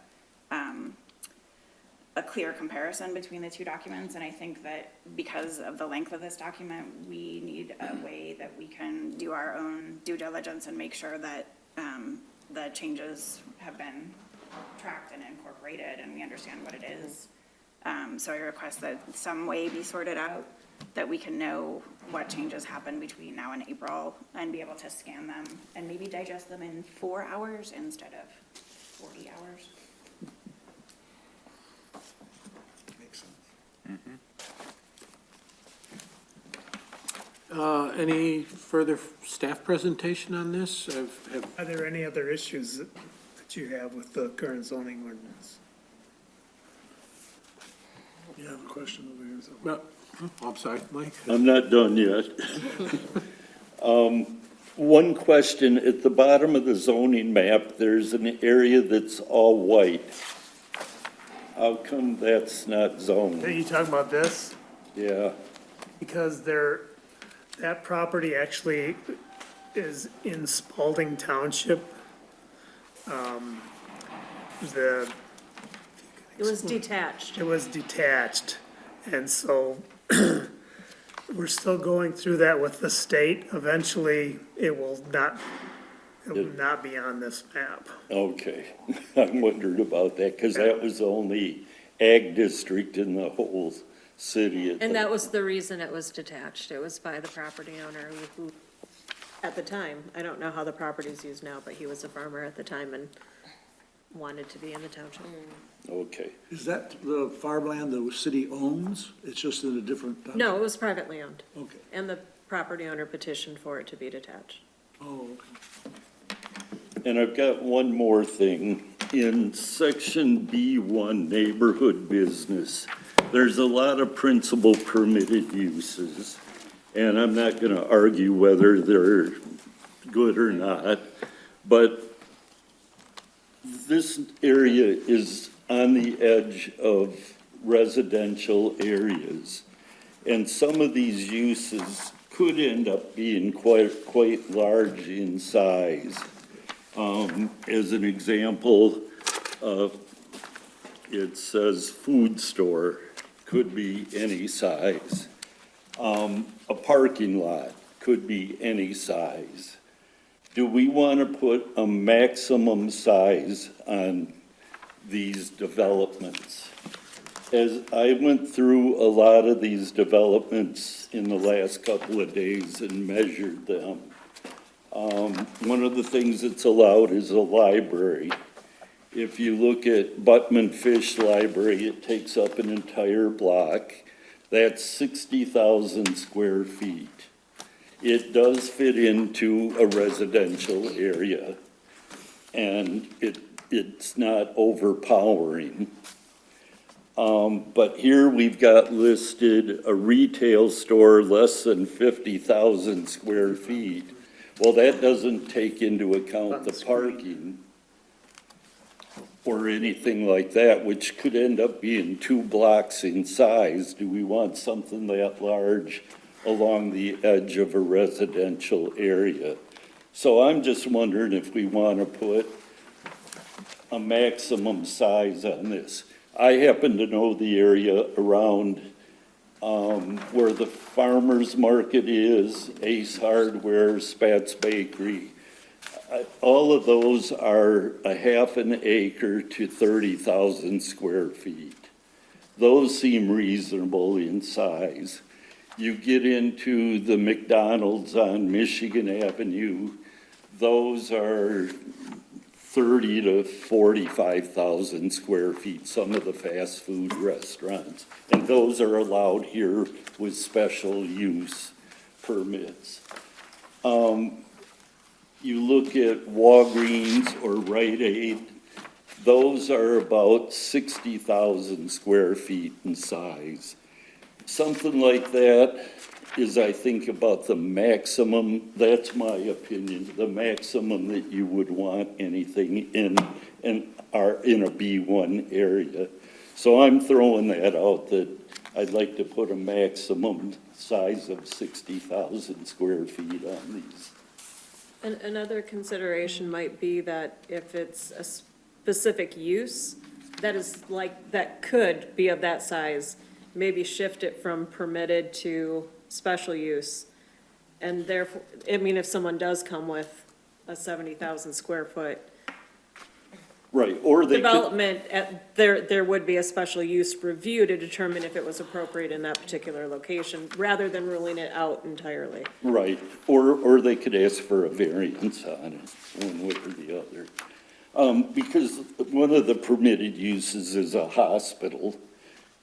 clear comparison between the two documents. And I think that because of the length of this document, we need a way that we can do our own due diligence and make sure that, the changes have been tracked and incorporated and we understand what it is. So I request that some way be sorted out, that we can know what changes happen between now and April and be able to scan them and maybe digest them in 4 hours instead of 40 hours. Makes sense. Any further staff presentation on this? Are there any other issues that you have with the current zoning ordinance? You have a question over here somewhere? I'm sorry, Mike? I'm not done yet. One question, at the bottom of the zoning map, there's an area that's all white. How come that's not Are zoned? you talking about this? Yeah, Because that property actually is in Spalding Township. It was detached. It was detached, and so We're still going through that with the state. Eventually, it will not be on this map. Okay, I wondered about that, because that was the only ag district in the whole city. And that was the reason it was detached. It was by the property owner who, at the time, I don't know how the property's used now, but he was a farmer at the time and wanted to be in the township. Okay, Is that the farmland the city owns? It's just in a different? No, it was privately owned, Okay. and the property owner petitioned for it to be detached. Oh, okay. and I've got one more thing. In section B1, neighborhood business, there's a lot of principal permitted uses, and I'm not gonna argue whether they're good or not, but this area is on the edge of residential areas, and some of these uses could end up being quite large in size. As an example, it says food store, could be any size. A parking lot could be any size. Do we want to put a maximum size on these developments? As I went through a lot of these developments in the last couple of days and measured them, one of the things that's allowed is a library. If you look at Buttman Fish Library, it takes up an entire block. That's 60,000 square feet. It does fit into a residential area, and it's not overpowering. But here we've got listed a retail store less than 50,000 square feet. Well, that doesn't take into account the parking or anything like that, which could end up being 2 blocks in size. Do we want something that large along the edge of a residential area? So I'm just wondering if we want to put a maximum size on this. I happen to know the area around where the farmer's market is, Ace Hardware, Spatz Bakery. All of those are a half an acre to 30,000 square feet. Those seem reasonable in size. You get into the McDonald's on Michigan Avenue, those are 30 to 45,000 square feet, some of the fast food restaurants. And those are allowed here with special use permits. You look at Walgreens or Rite Aid, those are about 60,000 square feet in size. Something like that is, I think, about the maximum, that's my opinion, the maximum that you would want anything in a B1 area. So I'm throwing that out, that I'd like to put a maximum size of 60,000 square feet on these. And another consideration might be that if it's a specific use that could be of that size, maybe shift it from permitted to special use. And therefore, I mean, if someone does come with a 70,000 square foot Right, or they could, development, there would be a special use review to determine if it was appropriate in that particular location, rather than ruling it out entirely. right, or they could ask for a variance on it, one way or the other. Because one of the permitted uses is a hospital.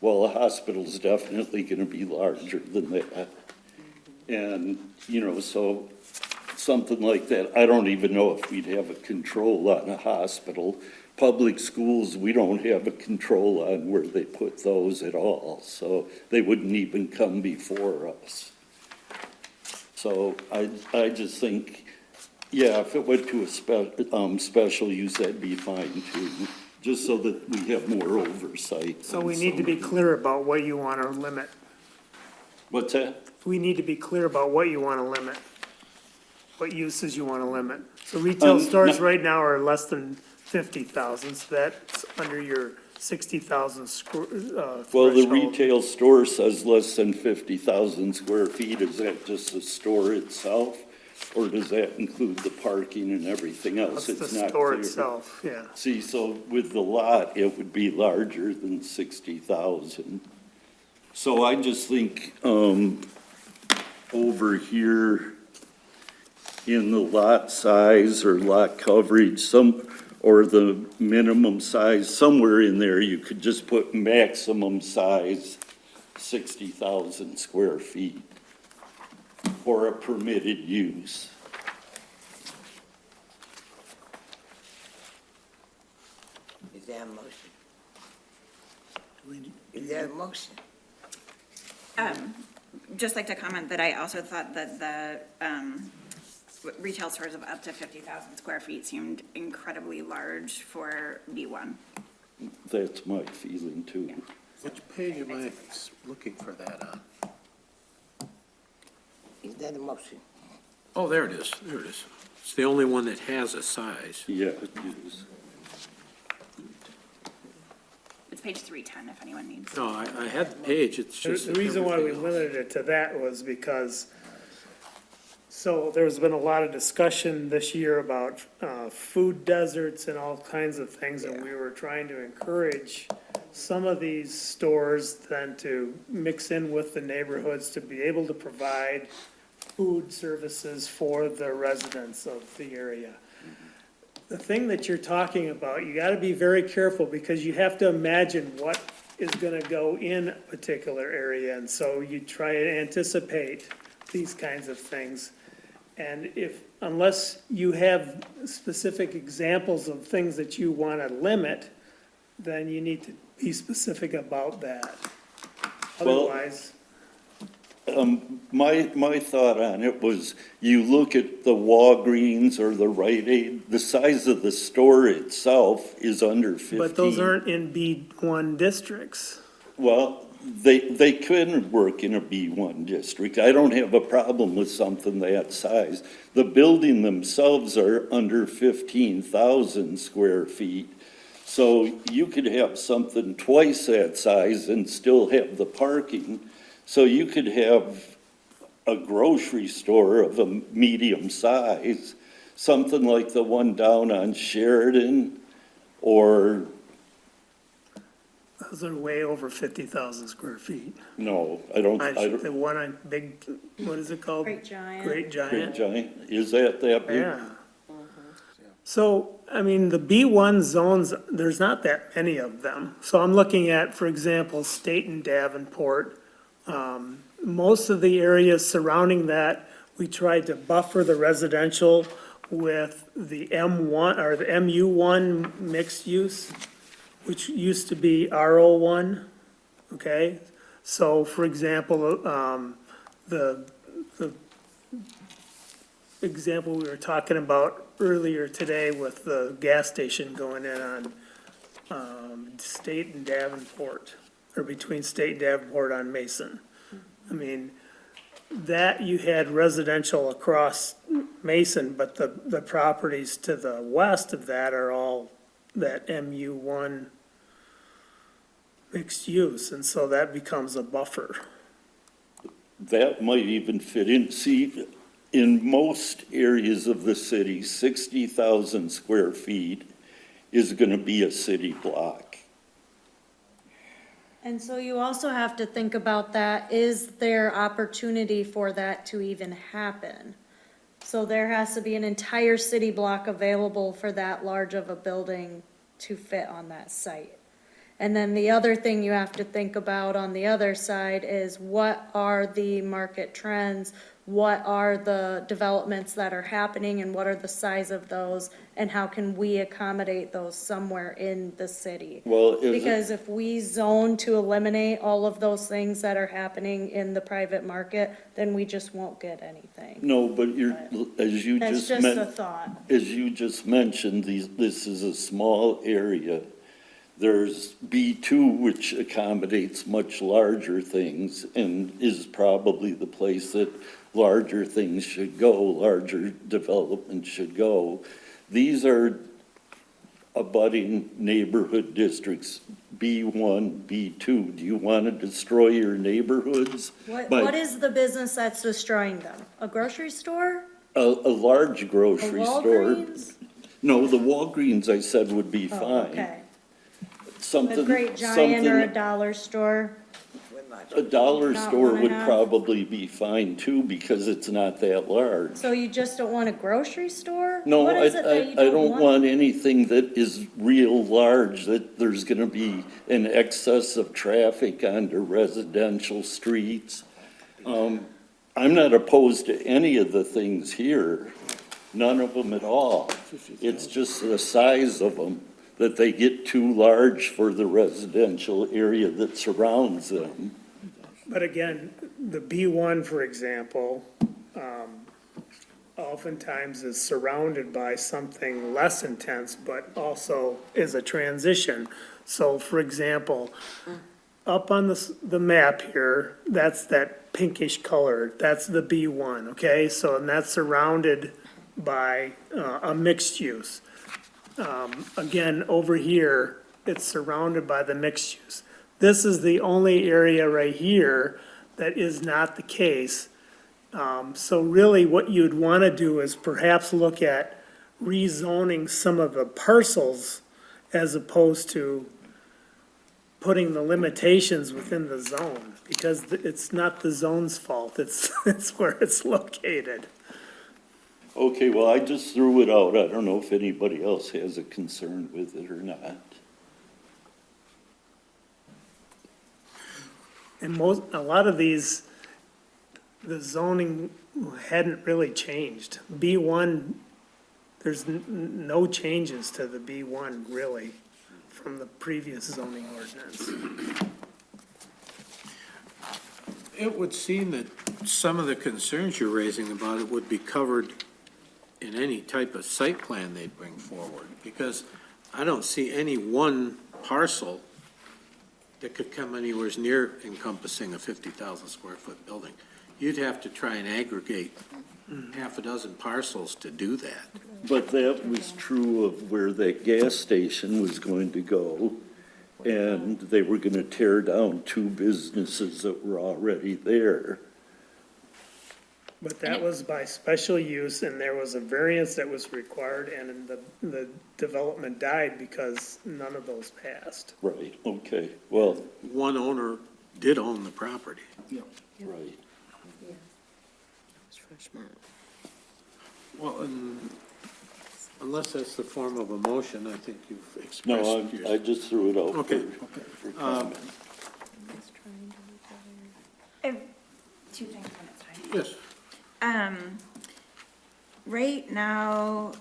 Well, a hospital's definitely gonna be larger than that. And, so something like that, I don't even know if we'd have a control on a hospital. Public schools, we don't have a control on where they put those at all, so they wouldn't even come before us. So I just think, yeah, if it went to a special use, that'd be fine too, just so that we have more oversight. So we need to be clear about what you want to limit. What's that? We need to be clear about what you want to limit, what uses you want to limit. So retail stores right now are less than 50,000, so that's under your 60,000 square, Well, the threshold. retail store says less than 50,000 square feet. Is that just the store itself? Or does that include the parking and everything else? That's the It's not store clear. itself, yeah. See, so with the lot, it would be larger than 60,000. So I just think, over here in the lot size or lot coverage, or the minimum size, somewhere in there, you could just put maximum size, 60,000 square feet for a permitted use. Is there a motion? Is there a motion? Just like to comment that I also thought that the retail stores of up to 50,000 square feet seemed incredibly large for B1. That's my feeling too. Which page am I looking for that on? Is there a motion? Oh, there it is, there it is. It's the only one that has a size. Yeah, it is. It's page 310 if anyone needs. No, I had the page, it's just. The reason why we everything else. limited it to that was because, so there's been a lot of discussion this year about food deserts and all kinds of things, and we were trying to encourage some of these stores then to mix in with the neighborhoods to be able to provide food services for the residents of the area. The thing that you're talking about, you gotta be very careful because you have to imagine what is gonna go in a particular area. And so you try to anticipate these kinds of things. And unless you have specific examples of things that you wanna limit, then you need to be specific about that. Well, Otherwise, My thought on it was, you look at the Walgreens or the Rite Aid, the size of the store itself is under 15. but those aren't in B1 districts. Well, they couldn't work in a B1 district. I don't have a problem with something that size. The building themselves are under 15,000 square feet. So you could have something twice that size and still have the parking. So you could have a grocery store of a medium size, something like the one down on Sheridan, or, Those are way over 50,000 square feet. no, I don't, The one on Big, what is it called? Great Giant. Great Great Giant. Giant, is that big? Yeah. So, I mean, the B1 zones, there's not that many of them. So I'm looking at, for example, State and Davenport. Most of the areas surrounding that, we tried to buffer the residential with the M1, or the MU1 mixed use, which used to be RO1, okay? So, for example, the example we were talking about earlier today with the gas station going in on State and Davenport, or between State and Davenport on Mason. I mean, that you had residential across Mason, but the properties to the west of that are all that MU1 mixed use, and so that becomes a buffer. That might even fit in. See, in most areas of the city, 60,000 square feet is gonna be a city block. And so you also have to think about that, is there opportunity for that to even happen? So there has to be an entire city block available for that large of a building to fit on that site. And then the other thing you have to think about on the other side is, what are the market trends? What are the developments that are happening, and what are the size of those? And how can we accommodate those somewhere in the city? Well, Because if we zone to eliminate all of those things that are happening in the private market, then we just won't get anything. no, but as you That's just just a thought. as you just mentioned, this is a small area. There's B2, which accommodates much larger things and is probably the place that larger things should go, larger development should go. These are abutting neighborhood districts, B1, B2. Do you want to destroy your neighborhoods? What is the business that's destroying them? A grocery store? A large A grocery store. Walgreens? No, the Walgreens, I said, would be Oh, fine. okay. A Something, Great Giant or a something, dollar store? a dollar Not store one would enough? probably be fine too, because it's not that large. So you just don't want a grocery store? No, What I is it that you don't want anything that is real large, that there's gonna be an excess of traffic onto residential streets. I'm not opposed to any of the things here, none of them at all. It's just the size of them, that they get too large for the residential area that surrounds them. But again, the B1, for example, oftentimes is surrounded by something less intense, but also is a transition. So for example, up on the map here, that's that pinkish color, that's the B1, okay? So, and that's surrounded by a mixed use. Again, over here, it's surrounded by the mixed use. This is the only area right here that is not the case. So really what you'd want to do is perhaps look at rezoning some of the parcels as opposed to putting the limitations within the zone, because it's not the zone's fault, it's where it's located. Okay, well, I just threw it out. I don't know if anybody else has a concern with it or not. And a lot of these, the zoning hadn't really changed. B1, there's no changes to the B1 really from the previous zoning ordinance. It would seem that some of the concerns you're raising about it would be covered in any type of site plan they'd bring forward, because I don't see any one parcel that could come anywhere near encompassing a 50,000 square foot building. You'd have to try and aggregate half a dozen parcels to do that. But that was true of where that gas station was going to go, and they were gonna tear down two businesses that were already there. But that was by special use, and there was a variance that was required, and the development died because none of those passed. Right, okay, well, One owner did own the property. right. Well, unless that's the form of a motion, I think you've expressed No, your. I just threw it out Okay. for comment. I have two things when it's time. Yes. Right now,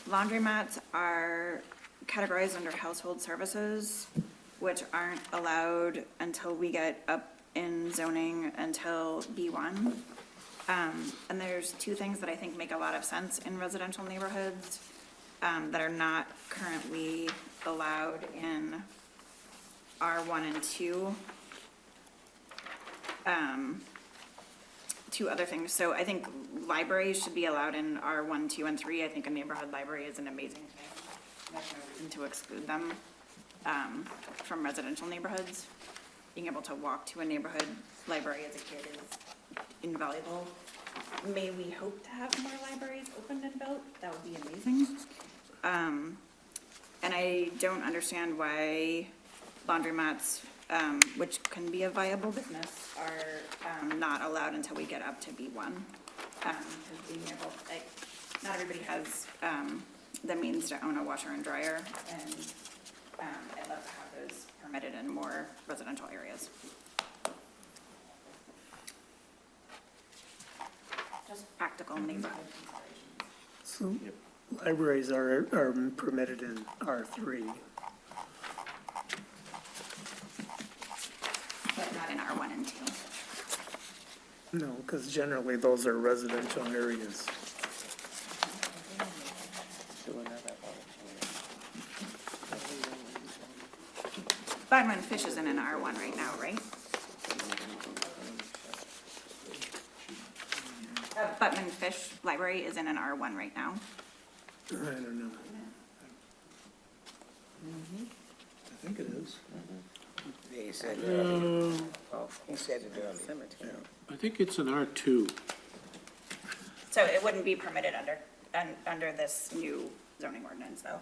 laundromats are categorized under household services, which aren't allowed until we get up in zoning until B1. And there's two things that I think make a lot of sense in residential neighborhoods, that are not currently allowed in R1 and 2. Two other things. So I think libraries should be allowed in R1, 2, and 3. I think a neighborhood library is an amazing thing. There's no reason to exclude them from residential neighborhoods. Being able to walk to a neighborhood library as a kid is invaluable. May we hope to have more libraries opened and built? That would be amazing. And I don't understand why laundromats, which can be a viable business, are not allowed until we get up to B1. Because being able, like, not everybody has the means to own a washer and dryer, and I'd love to have those permitted in more residential areas. Just practical neighborhood considerations. So libraries are permitted in R3. But not in R1 and 2. No, because generally those are residential areas. Bachman Fish is in an R1 right now, right? Butman Fish Library is in an R1 right now. I don't know. I think it is. Yeah, he said it earlier. He said it earlier. Cemetery. I think it's an R2. So it wouldn't be permitted under this new zoning ordinance, though?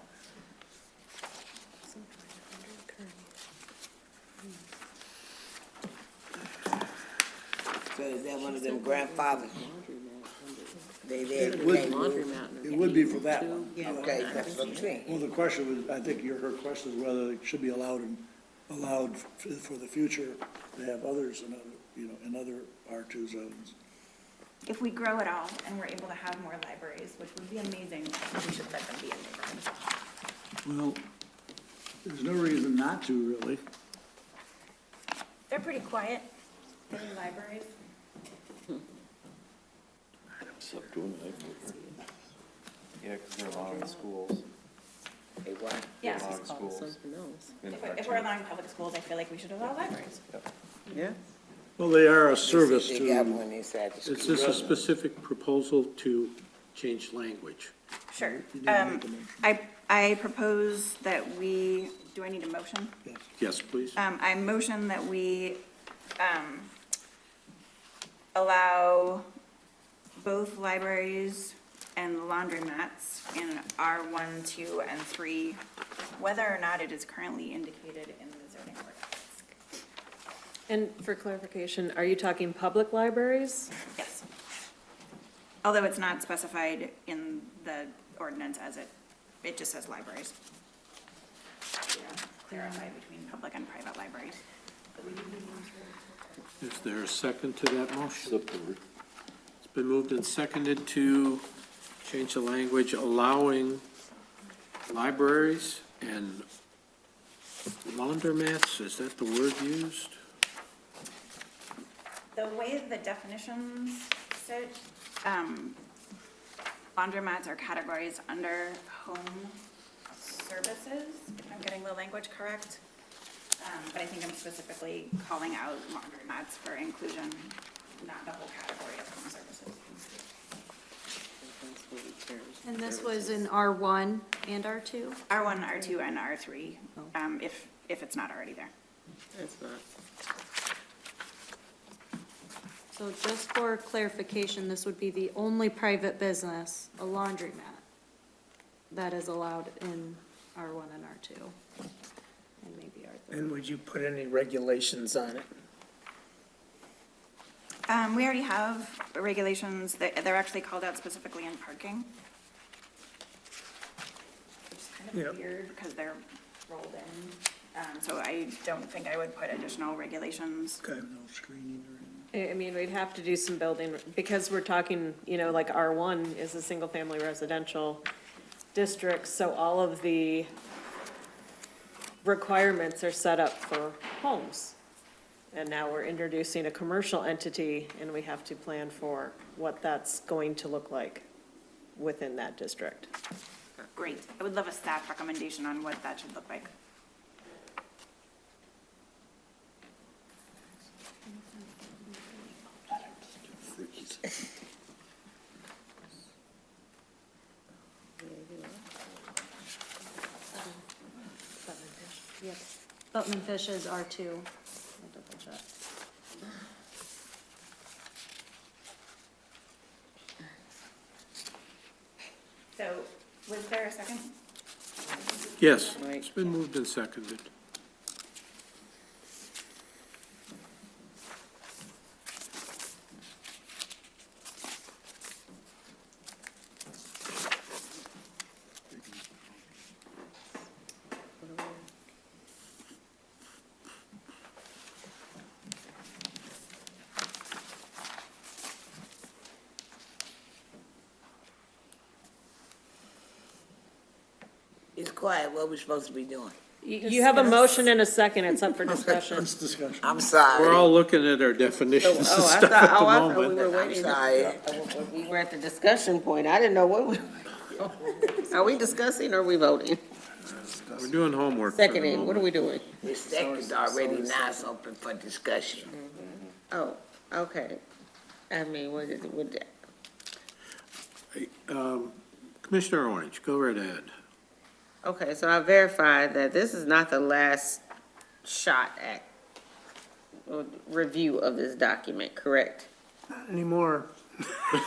So is that one of them grandfathers? They there, It would they be. move. Laundromat. It would be for that one. Okay, that's what I'm saying. Well, the question was, I think her question is whether it should be allowed for the future to have others in other, in other R2 zones. If we grow it all and we're able to have more libraries, which would be amazing, we should let them be in neighborhoods. Well, there's no reason not to, really. They're pretty quiet, the libraries. Yeah, because they're allowing schools. They what? Yeah, Allowing Call schools. something else. if we're allowing public schools, I feel like we should allow libraries. Yeah. Well, they are a service They got to, one inside the Is school. this a specific proposal to change language? Sure. you need to make a motion. I propose that we, do I need a motion? Yes, please. I motion that we, allow both libraries and laundromats in R1, 2, and 3, whether or not it is currently indicated in the zoning ordinance. And for clarification, are you talking public libraries? Yes. Although it's not specified in the ordinance as it just says libraries. Clarify between public and private libraries. Is there a second to that motion? Support. It's been moved and seconded to change the language allowing libraries and laundromats, is that the word used? The way the definitions sit, laundromats are categories under home services, if I'm getting the language correct. But I think I'm specifically calling out laundromats for inclusion, not the whole category of home services. And this was in R1 and R2? R1, R2, and R3, if it's not already there. It's not. So just for clarification, this would be the only private business, a laundromat, that is allowed in R1 and R2, and maybe R3. And would you put any regulations on it? We already have regulations, they're actually called out specifically in parking. Which is kind Yep. of weird because they're rolled in. So I don't think I would put additional regulations. Okay. no screening or anything. I mean, we'd have to do some building, because we're talking, like R1 is a single-family residential district, so all of the requirements are set up for homes. And now we're introducing a commercial entity, and we have to plan for what that's going to look like within that district. Great. I would love a staff recommendation on what that should look like. Yep. Button Fish is R2. I'll double check. So, was there a second? Yes, Right. it's been moved and seconded. It's quiet, what we supposed to be doing? You have a motion and a second, it's up for discussion. That's discussion. I'm sorry. We're all looking at our definitions and Oh, I stuff thought, at the oh, I thought we moment. were I'm waiting. sorry. We were at the discussion point. I didn't know what we, are we discussing or are we voting? We're doing homework for the Seconding, what are moment. we doing? The second's already now, it's open for discussion. Oh, okay. I mean, what is it, what, Commissioner Orange, go right ahead. Okay, so I verified that this is not the last shot at or review of this document, correct? Not anymore.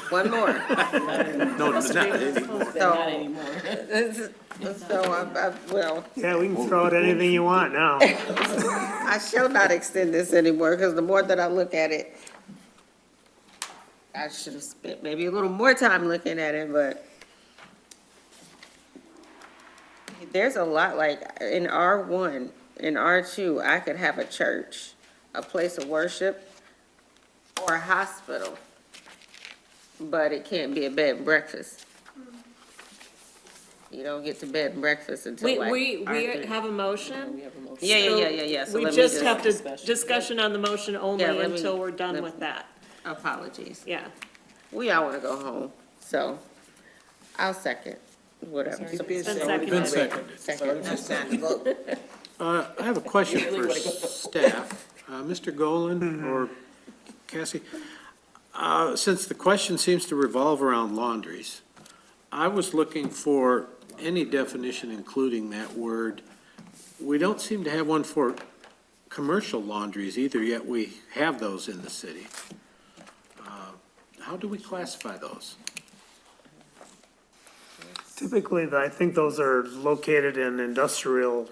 One more. No, not anymore. Not anymore. Well, Yeah, we can throw out anything you want now. I shall not extend this anymore, because the more that I look at it, I should have spent maybe a little more time looking at it, but there's a lot, like, in R1, in R2, I could have a church, a place of worship, or a hospital, but it can't be a bed and breakfast. You don't get to bed and breakfast until like. We R3. have a motion. Yeah. So We let me just have to, discussion on the motion only Yeah, let me- until we're done with that. Apologies. Yeah. We all wanna go home, so I'll second, whatever. It's been Been seconded. Been seconded. seconded. Second. It's time to vote. I have a question for staff. Mr. Golan or Cassie, since the question seems to revolve around laundries, I was looking for any definition including that word. We don't seem to have one for commercial laundries either, yet we have those in the city. How do we classify those? Typically, I think those are located in industrial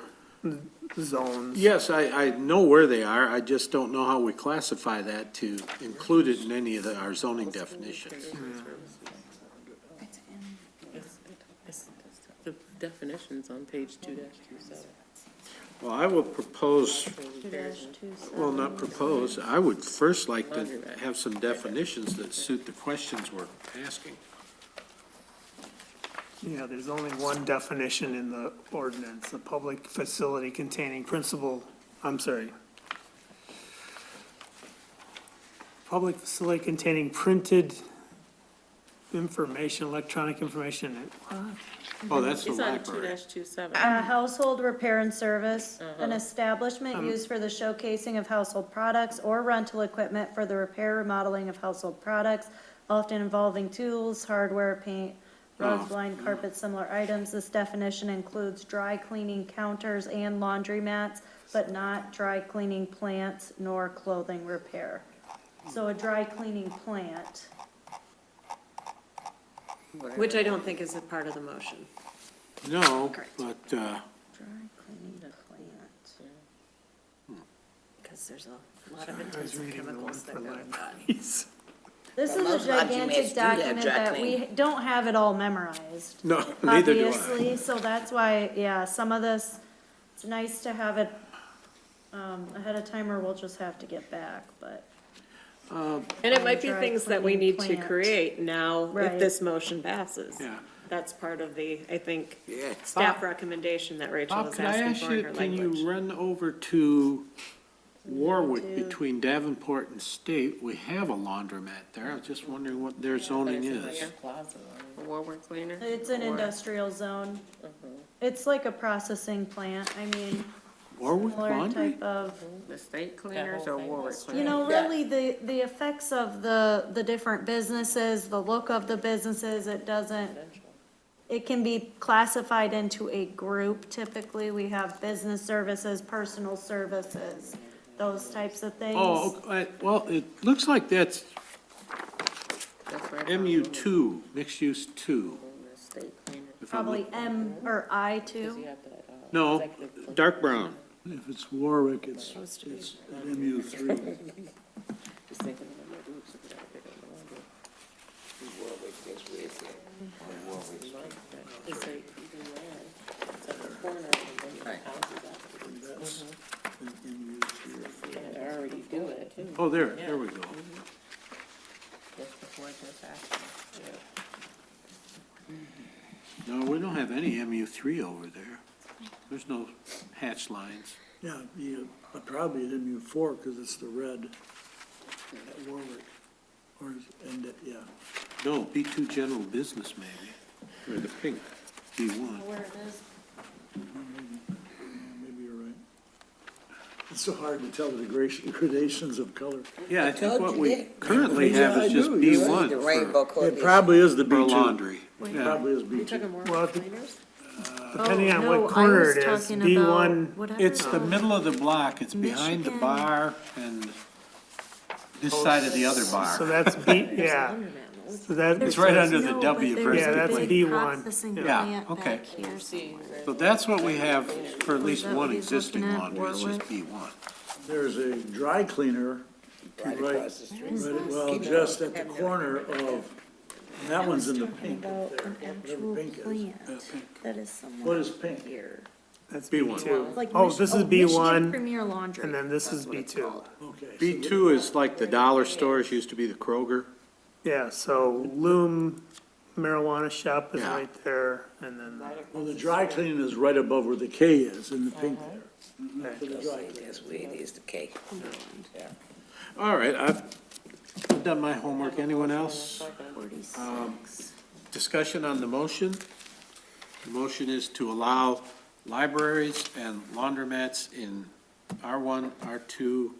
zones. Yes, I know where they are, I just don't know how we classify that to include it in any of our zoning definitions. The definition's on page 2-27. Well, I will propose, well, not propose, I would first like to have some definitions that suit the questions we're asking. Yeah, there's only one definition in the ordinance, a public facility containing public facility containing printed information, electronic information. Oh, that's the It's on library. 2-27. A household repair and service, an establishment used for the showcasing of household products or rental equipment for the repair, remodeling of household products, often involving tools, hardware, paint, rugs, blind carpets, similar items. This definition includes dry cleaning counters and laundromats, but not dry cleaning plants nor clothing repair. So a dry cleaning plant, Which I don't think is a part of the motion. No, but, dry cleaning plant. Because there's a lot of I was intensive reading the one chemicals for that go with that. libraries. This is most a gigantic documents do have document dry that cleaning. we don't have it all memorized. no, neither do I. Obviously, so that's why, yeah, some of this, it's nice to have it, ahead of time, or we'll just have to get back, but. And it might be Dry things that we cleaning need to plant. create now if Right. this motion passes. Yeah. That's part of the, I think, Yeah. staff recommendation that Rachel Bob, is could I asking ask for in you, her can language. you run over to Warwick To- between Davenport and State? We have a laundromat there. I was just wondering what their zoning is. Warwick cleaner? It's an Or- industrial zone. It's like a processing plant, I mean, Warwick similar Laundry? type of, The state cleaners or thing Warwick was- cleaners? you know, really, the effects of the different businesses, the look of the businesses, it doesn't, it can be classified into a group. Typically, we have business services, personal services, those types of things. Oh, well, it looks like that's That's right. MU2, mixed use 2. The state cleaner. if I'm Probably look- M or I too. You have that, No, executive- dark brown. If it's Warwick, it's MU3. Just thinking of my groups, if we gotta pick up the laundry. It's like, even there, it's at the corner, and then you have houses after. Yeah, I already do it, too. Oh, there we go. Just before this action. No, we don't have any MU3 over there. There's no hatch lines. Yeah, probably at MU4, because it's the red at Warwick. Yeah. No, B2 general business maybe, or the pink, B1. Where it is. Maybe you're right. It's so hard to tell the gradations of color. Yeah, I think told what you we that. currently Yeah, have I is just do. You're B1 The rainbow for coalition. It probably is the for B2. laundry. It Yeah. probably is You B2. talking more Well, cleaners? Depending on Oh, no, what I corner was it is, talking B1, about whatever. It's the middle of the block, it's behind the Michigan. bar and this side of the other so bar. that's B, yeah. So that, It's right under the No, W but first. there's Yeah, a that's big B1. processing Yeah, plant okay. back here somewhere. So that's what we have for at Was least that one what he's existing looking at, laundry, it's just Warwick? B1. There's a dry cleaner Right right, across the street. well, just at the corner of, and that one's in the Talking pink about there, an whatever actual pink is. plant that is What somewhere is pink? here. that's B1. B2. Like Oh, Mich- this is Michigan B1, Premier Laundry. and then this That's is what it's B2. called. Okay. B2 is like the dollar stores, used to be the Kroger. Yeah, so Loom Marijuana Shop is Yeah. right there, and then, Well, the dry cleaning is right above where the K is, in the pink there. For the dry cleaning. That's where it is, the K. All right, I've done my homework. Anyone else? 46. Discussion on the motion? The motion is to allow libraries and laundromats in R1, R2,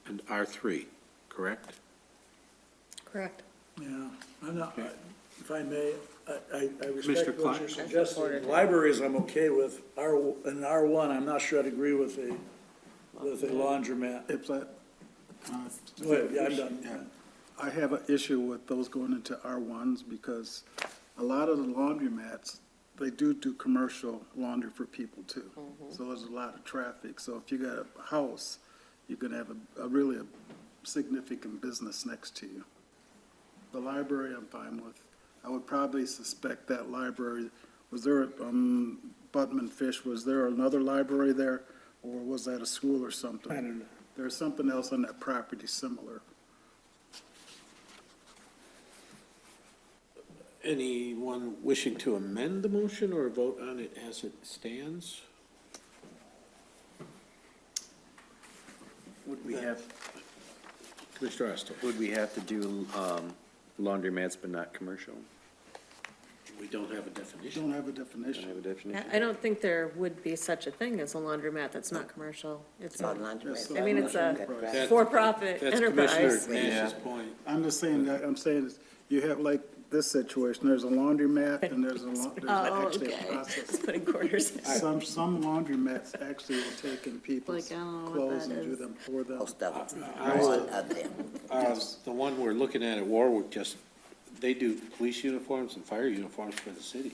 and R3, correct? Correct. Yeah, I'm not, if I may, I Mr. respect what Clark? you're suggesting. Libraries, I'm okay with. In R1, I'm not sure I'd agree with a laundromat. If that, Go ahead, yeah, I'm done. I have an issue with those going into R1s because a lot of the laundromats, they do commercial laundry for people too. So there's a lot of traffic. So if you got a house, you're gonna have a really significant business next to you. The library I'm fine with. I would probably suspect that library, was there, Butman Fish, was there another library there? Or was that a school or something? I don't know. There's something else on that property similar. Anyone wishing to amend the motion or vote on it as it stands? Would we have, Commissioner Oster? would we have to do laundromats but not commercial? We don't have a definition. Don't have a Don't definition. have a definition? I don't think there would be such a thing as a laundromat that's not commercial. It's Not a, laundromat. I mean, it's a That- for-profit That's enterprise. Commissioner Nash's point. I'm just saying that, I'm saying is, you have like this situation, there's a laundromat and there's there's Oh, actually a okay. process. Just putting quarters in. Some laundromats actually will take in people's Like, I don't know what clothes that and do is. them for them. Most of them. I- Most of them. The one we're looking at Warwick, just, they do police uniforms and fire uniforms for the city.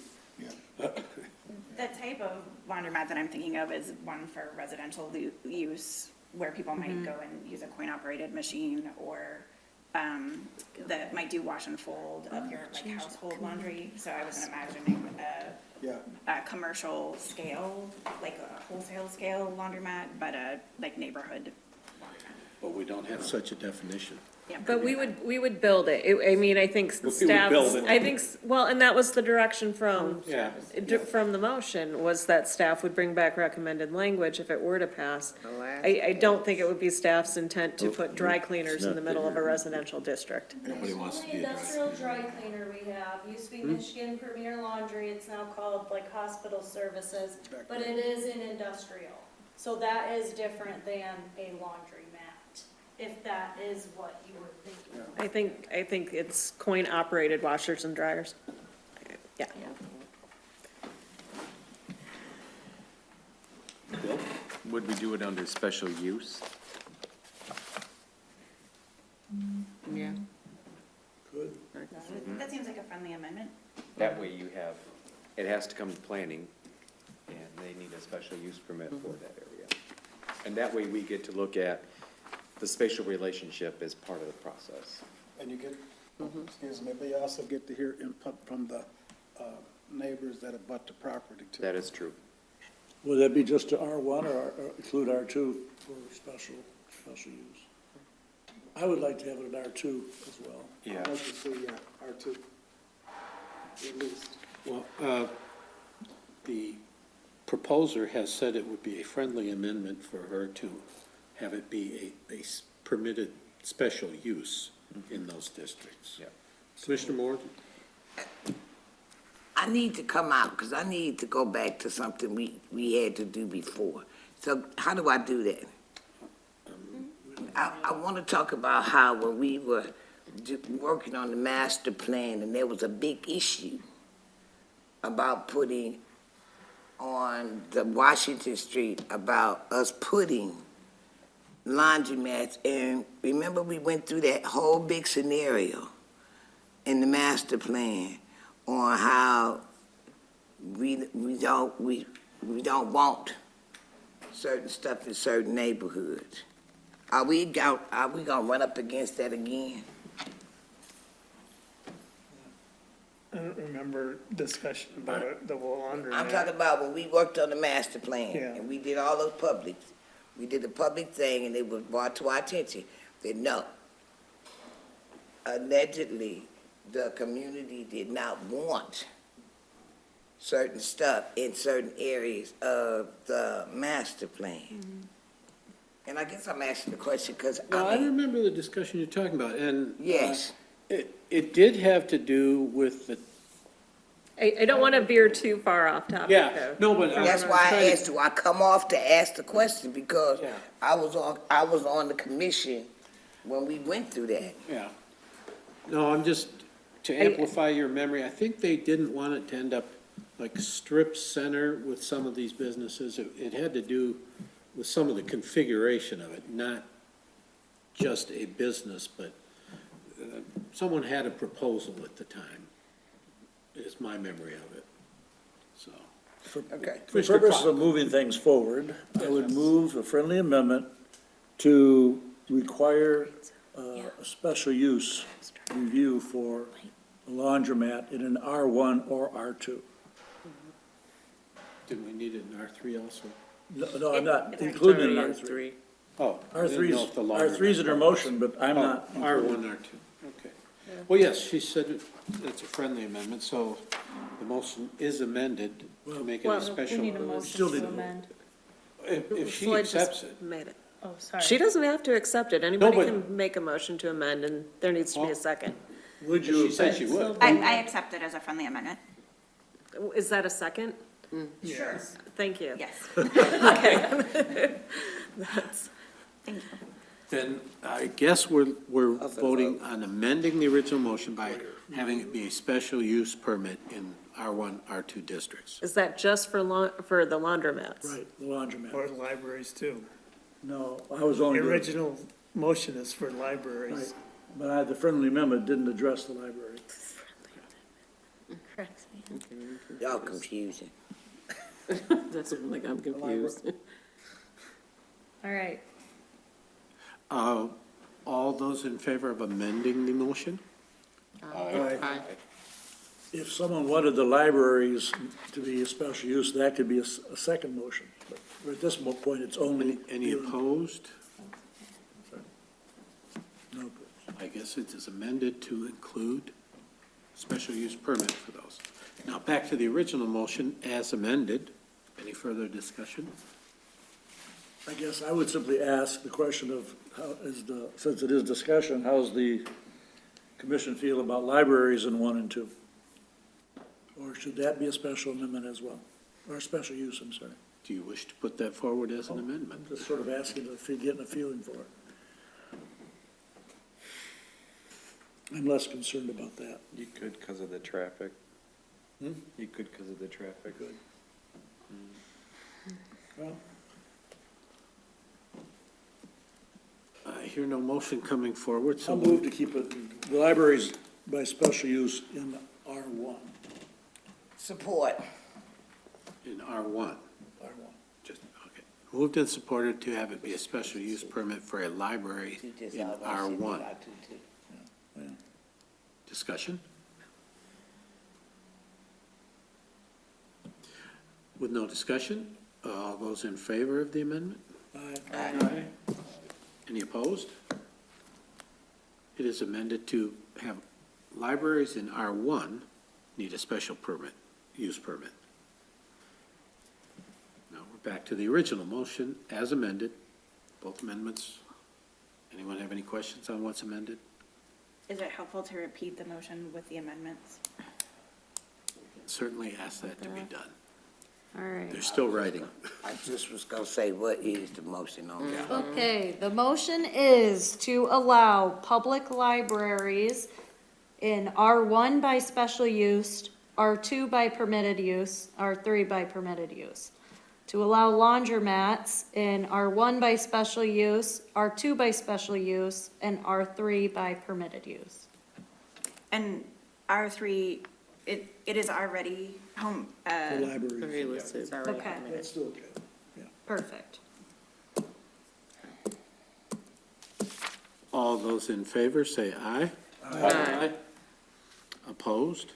The type of laundromat that I'm thinking of is one for residential use, where people might go and use a coin-operated machine, or that might do wash and fold of your, like, household laundry. So I wasn't imagining Yeah. a commercial scale, like a wholesale scale laundromat, but a, like, neighborhood laundromat. But we don't have such a definition. Yeah, But we would build it. I mean, I think would staff, build it. I think, well, and that was the direction from, Yeah. from the motion, was that staff would bring back recommended language if it were to pass. Oh, I don't think it would be staff's intent to put dry cleaners in the middle of a residential district. Nobody wants to Only be a industrial dry cleaner we have, used to be Michigan Premier Laundry, it's now called like Hospital Services, but it is in industrial. So that is different than a laundromat, if that is what you were thinking. I think it's coin-operated washers and dryers. Yeah. Bill? Would we do it under special use? Yeah. Good. That seems like a friendly amendment. That way you have, it has to come to planning, and they need a special use permit for that area. And that way we get to look at the spatial relationship as part of the process. And you get, excuse me, but you also get to hear input from the neighbors that abut the property too. That is true. Would that be just to R1 or include R2 for special use? I would like to have it at R2 as well. Yeah. I'd like to see, R2, at least. Well, the proposer has said it would be a friendly amendment for her to have it be a permitted special use in those districts. Yeah. Commissioner Moore? I need to come out, because I need to go back to something we had to do before. So how do I do that? I want to talk about how when we were working on the master plan, and there was a big issue about putting on the Washington Street about us putting laundromats, and remember we went through that whole big scenario in the master plan on how we don't want certain stuff in certain neighborhoods. Are we gonna run up against that again? I don't remember discussion about it, the laundry. I'm talking about when we worked on the master plan, Yeah. and we did all those publics. We did the public thing, and it was brought to our attention that no, allegedly, the community did not want certain stuff in certain areas of the master plan. And I guess I'm asking the question because, Well, I I mean, remember the discussion you're talking about, and. yes, It did have to do with the, I don't want to veer too far off topic, yeah, though. no, but. that's I'm why trying I to- asked you, I come off to ask the question because Yeah. I was on the commission when we went through that. Yeah. No, I'm just, to amplify your memory, I think they didn't want it to end up like strip center with some of these businesses. It had to do with some of the configuration of it, not just a business, but someone had a proposal at the time, is my memory of it, so. Okay. For purposes of moving things forward, I would move a friendly amendment to require a special use review for a laundromat in an R1 or R2. Did we need it in R3 also? No, I'm not including Already in R3. three. Oh. I didn't know if the laundry- R3's in her motion, but I'm Oh, not. R1, R2, okay. Well, yes, she said it's a friendly amendment, so the motion is amended to make it a special. Still need to vote. If she Floyd just accepts it. made it. Oh, sorry. She doesn't have to accept it. Anybody but- can make a motion to amend, and there needs to be Oh. a second. Would She you, said she would. I accept it as a friendly amendment. Is that a second? Sure. Thank you. Yes, That's- thank you. Then I guess we're voting on amending the original motion by having it be a special use permit in R1, R2 districts. Is that just for for the laundromats? right, the laundromat. Or libraries too. No, I was The only doing, original motion is for libraries. right, but the friendly amendment didn't address the library. Y'all confusing. That's like, I'm confused. All right, All those in favor of amending the motion? Aye. If someone wanted the libraries to be a special use, that could be a second motion. But at this point, it's only. Any opposed? No. I guess it is amended to include special use permit for those. Now, back to the original motion as amended. Any further discussion? I guess I would simply ask the question of since it is discussion, how's the commission feel about libraries in 1 and 2? Or should that be a special amendment as well? Or a special use, I'm sorry. Do you wish to put that forward as an amendment? I'm just sort of asking getting a feeling for it. I'm less concerned about that. You could because of the traffic. You could because of the traffic. Good. Well, I hear no motion coming forward, so. I'll move to keep it, the libraries by special use in R1. Support. In R1, R1. just, okay. Moved and supported to have it be a special use permit for a library in R1. Discussion? With no discussion, all those in favor of the amendment? Aye. Any opposed? It is amended to have libraries in R1 need a special permit, use permit. Now, we're back to the original motion as amended, both amendments. Anyone have any questions on what's amended? Is it helpful to repeat the motion with the amendments? Certainly ask that to be done. all right. They're still writing. I just was gonna say, what is the motion on that? Okay, the motion is to allow public libraries in R1 by special use, R2 by permitted use, R3 by permitted use. To allow laundromats in R1 by special use, R2 by special use, and R3 by permitted use. And R3, it is already home, The library. Already listed. It's already Okay. permitted. That's still good. Perfect. All those in favor, say aye. Aye. Opposed?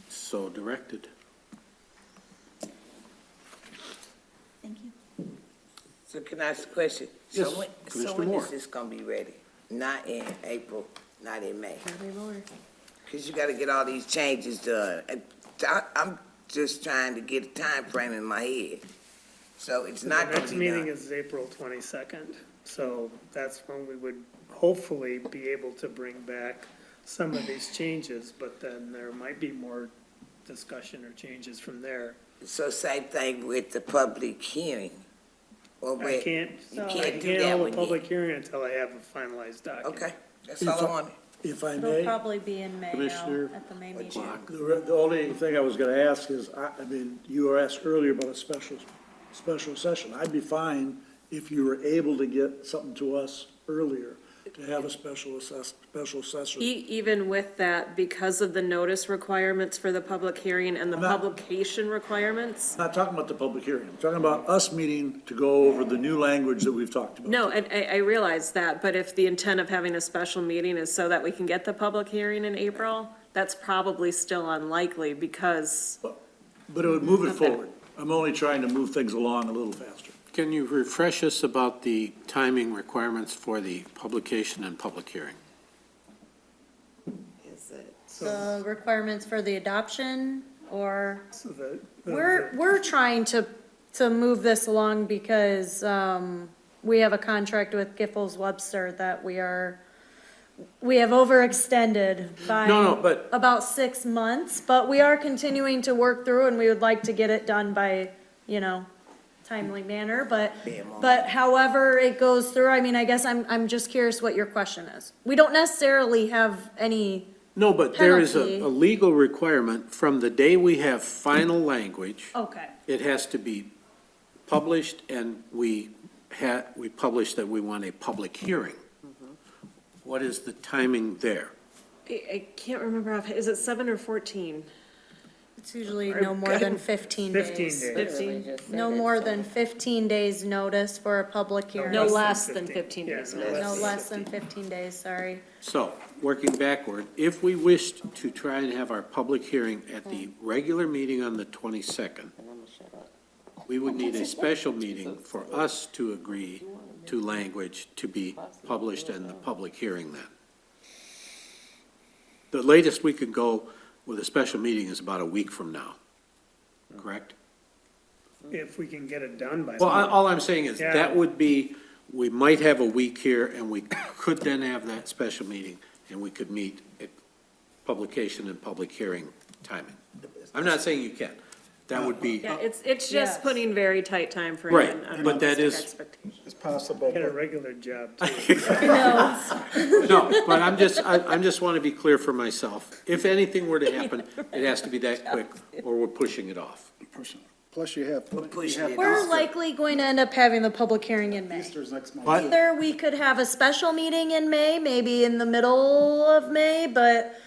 So directed. thank you. So can I ask a question? Yes, So Commissioner when Moore. is this gonna be ready? Not in April, not in May? Cause you gotta get all these changes done. And I'm just trying to get a time frame in my head. So it's The not gonna next be meeting done. is April 22nd, so that's when we would hopefully be able to bring back some of these changes, but then there might be more discussion or changes from there. So same thing with the public hearing? Or I wait, can't, you I can't do can't that hold one a yet? public hearing until I have a finalized document. Okay, that's all I wanted. If I It'll may, probably be in May now, Commissioner at the May meeting. the only thing I was gonna ask is, I mean, you were asked earlier about a special session. I'd be fine if you were able to get something to us earlier, to have a special session. Even with that, because of the notice requirements for the public hearing and the I'm not- publication requirements. I'm not talking about the public hearing, I'm talking about us meeting to go over the new language that we've talked about. No, and I realize that, but if the intent of having a special meeting is so that we can get the public hearing in April, that's probably still unlikely because, But it would move it Okay. forward. I'm only trying to move things along a little faster. Can you refresh us about the timing requirements for the publication and public hearing? Is it? The requirements for the adoption, or, So the- we're trying to move this along because, we have a contract with Giffords Webster that we have overextended by No, but- about 6 months, but we are continuing to work through and we would like to get it done by, timely manner, but however it goes through, I mean, I guess I'm just curious what your question is. We don't necessarily have any, No, but there is Penalty. a legal requirement from the day we have final language. okay, It has to be published, and we publish that we want a public hearing. What is the timing there? I can't remember, is it 7 or 14? it's usually no more than 15 days. 15 days. 15? No more than 15 days notice for a public hearing. No less less than than 15, 15 days. yeah, notice. No less than 15 days, sorry. So, working backward, if we wished to try and have our public hearing at the regular meeting on the 22nd, we would need a special meeting for us to agree to language to be published and the public hearing then. The latest we could go with a special meeting is about a week from now, correct? If we can get it done by. Well, then. all I'm saying is, Yeah. that would be, we might have a week here, and we could then have that special meeting, and we could meet at publication and public hearing timing. I'm not saying you can't. That would be, Yeah, it's Yes. just putting very tight time frame Right, and but that unrealistic is- expectations. It's possible, Get a but regular job too. no, but I'm just want to be clear for myself. If anything were to happen, it has to be that quick, or we're pushing it off. plus you have, pushing you have it We're likely going to end up having the public hearing in May. Easter's next month. What? Either we could have a special meeting in May, maybe in the middle of May, but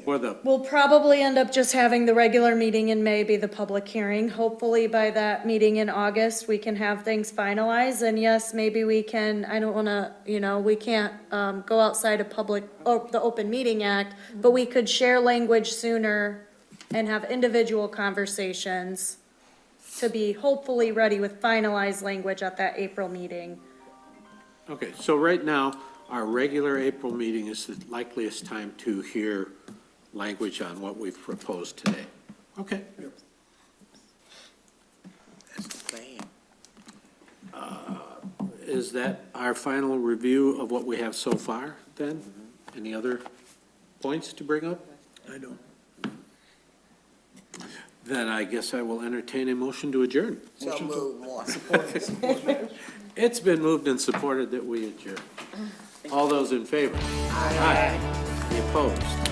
Or the, we'll probably end up just having the regular meeting in May be the public hearing. Hopefully by that meeting in August, we can have things finalized. And yes, maybe we can, I don't want to, we can't go outside of the Open Meeting Act, but we could share language sooner and have individual conversations to be hopefully ready with finalized language at that April meeting. okay, so right now, our regular April meeting is the likeliest time to hear language on what we've proposed today. Okay. That's the plan. Is that our final review of what we have so far, then? Any other points to bring up? I don't. Then I guess I will entertain a motion to adjourn. So move more. It's been moved and supported that we adjourn. All those in favor? Aye. Any opposed?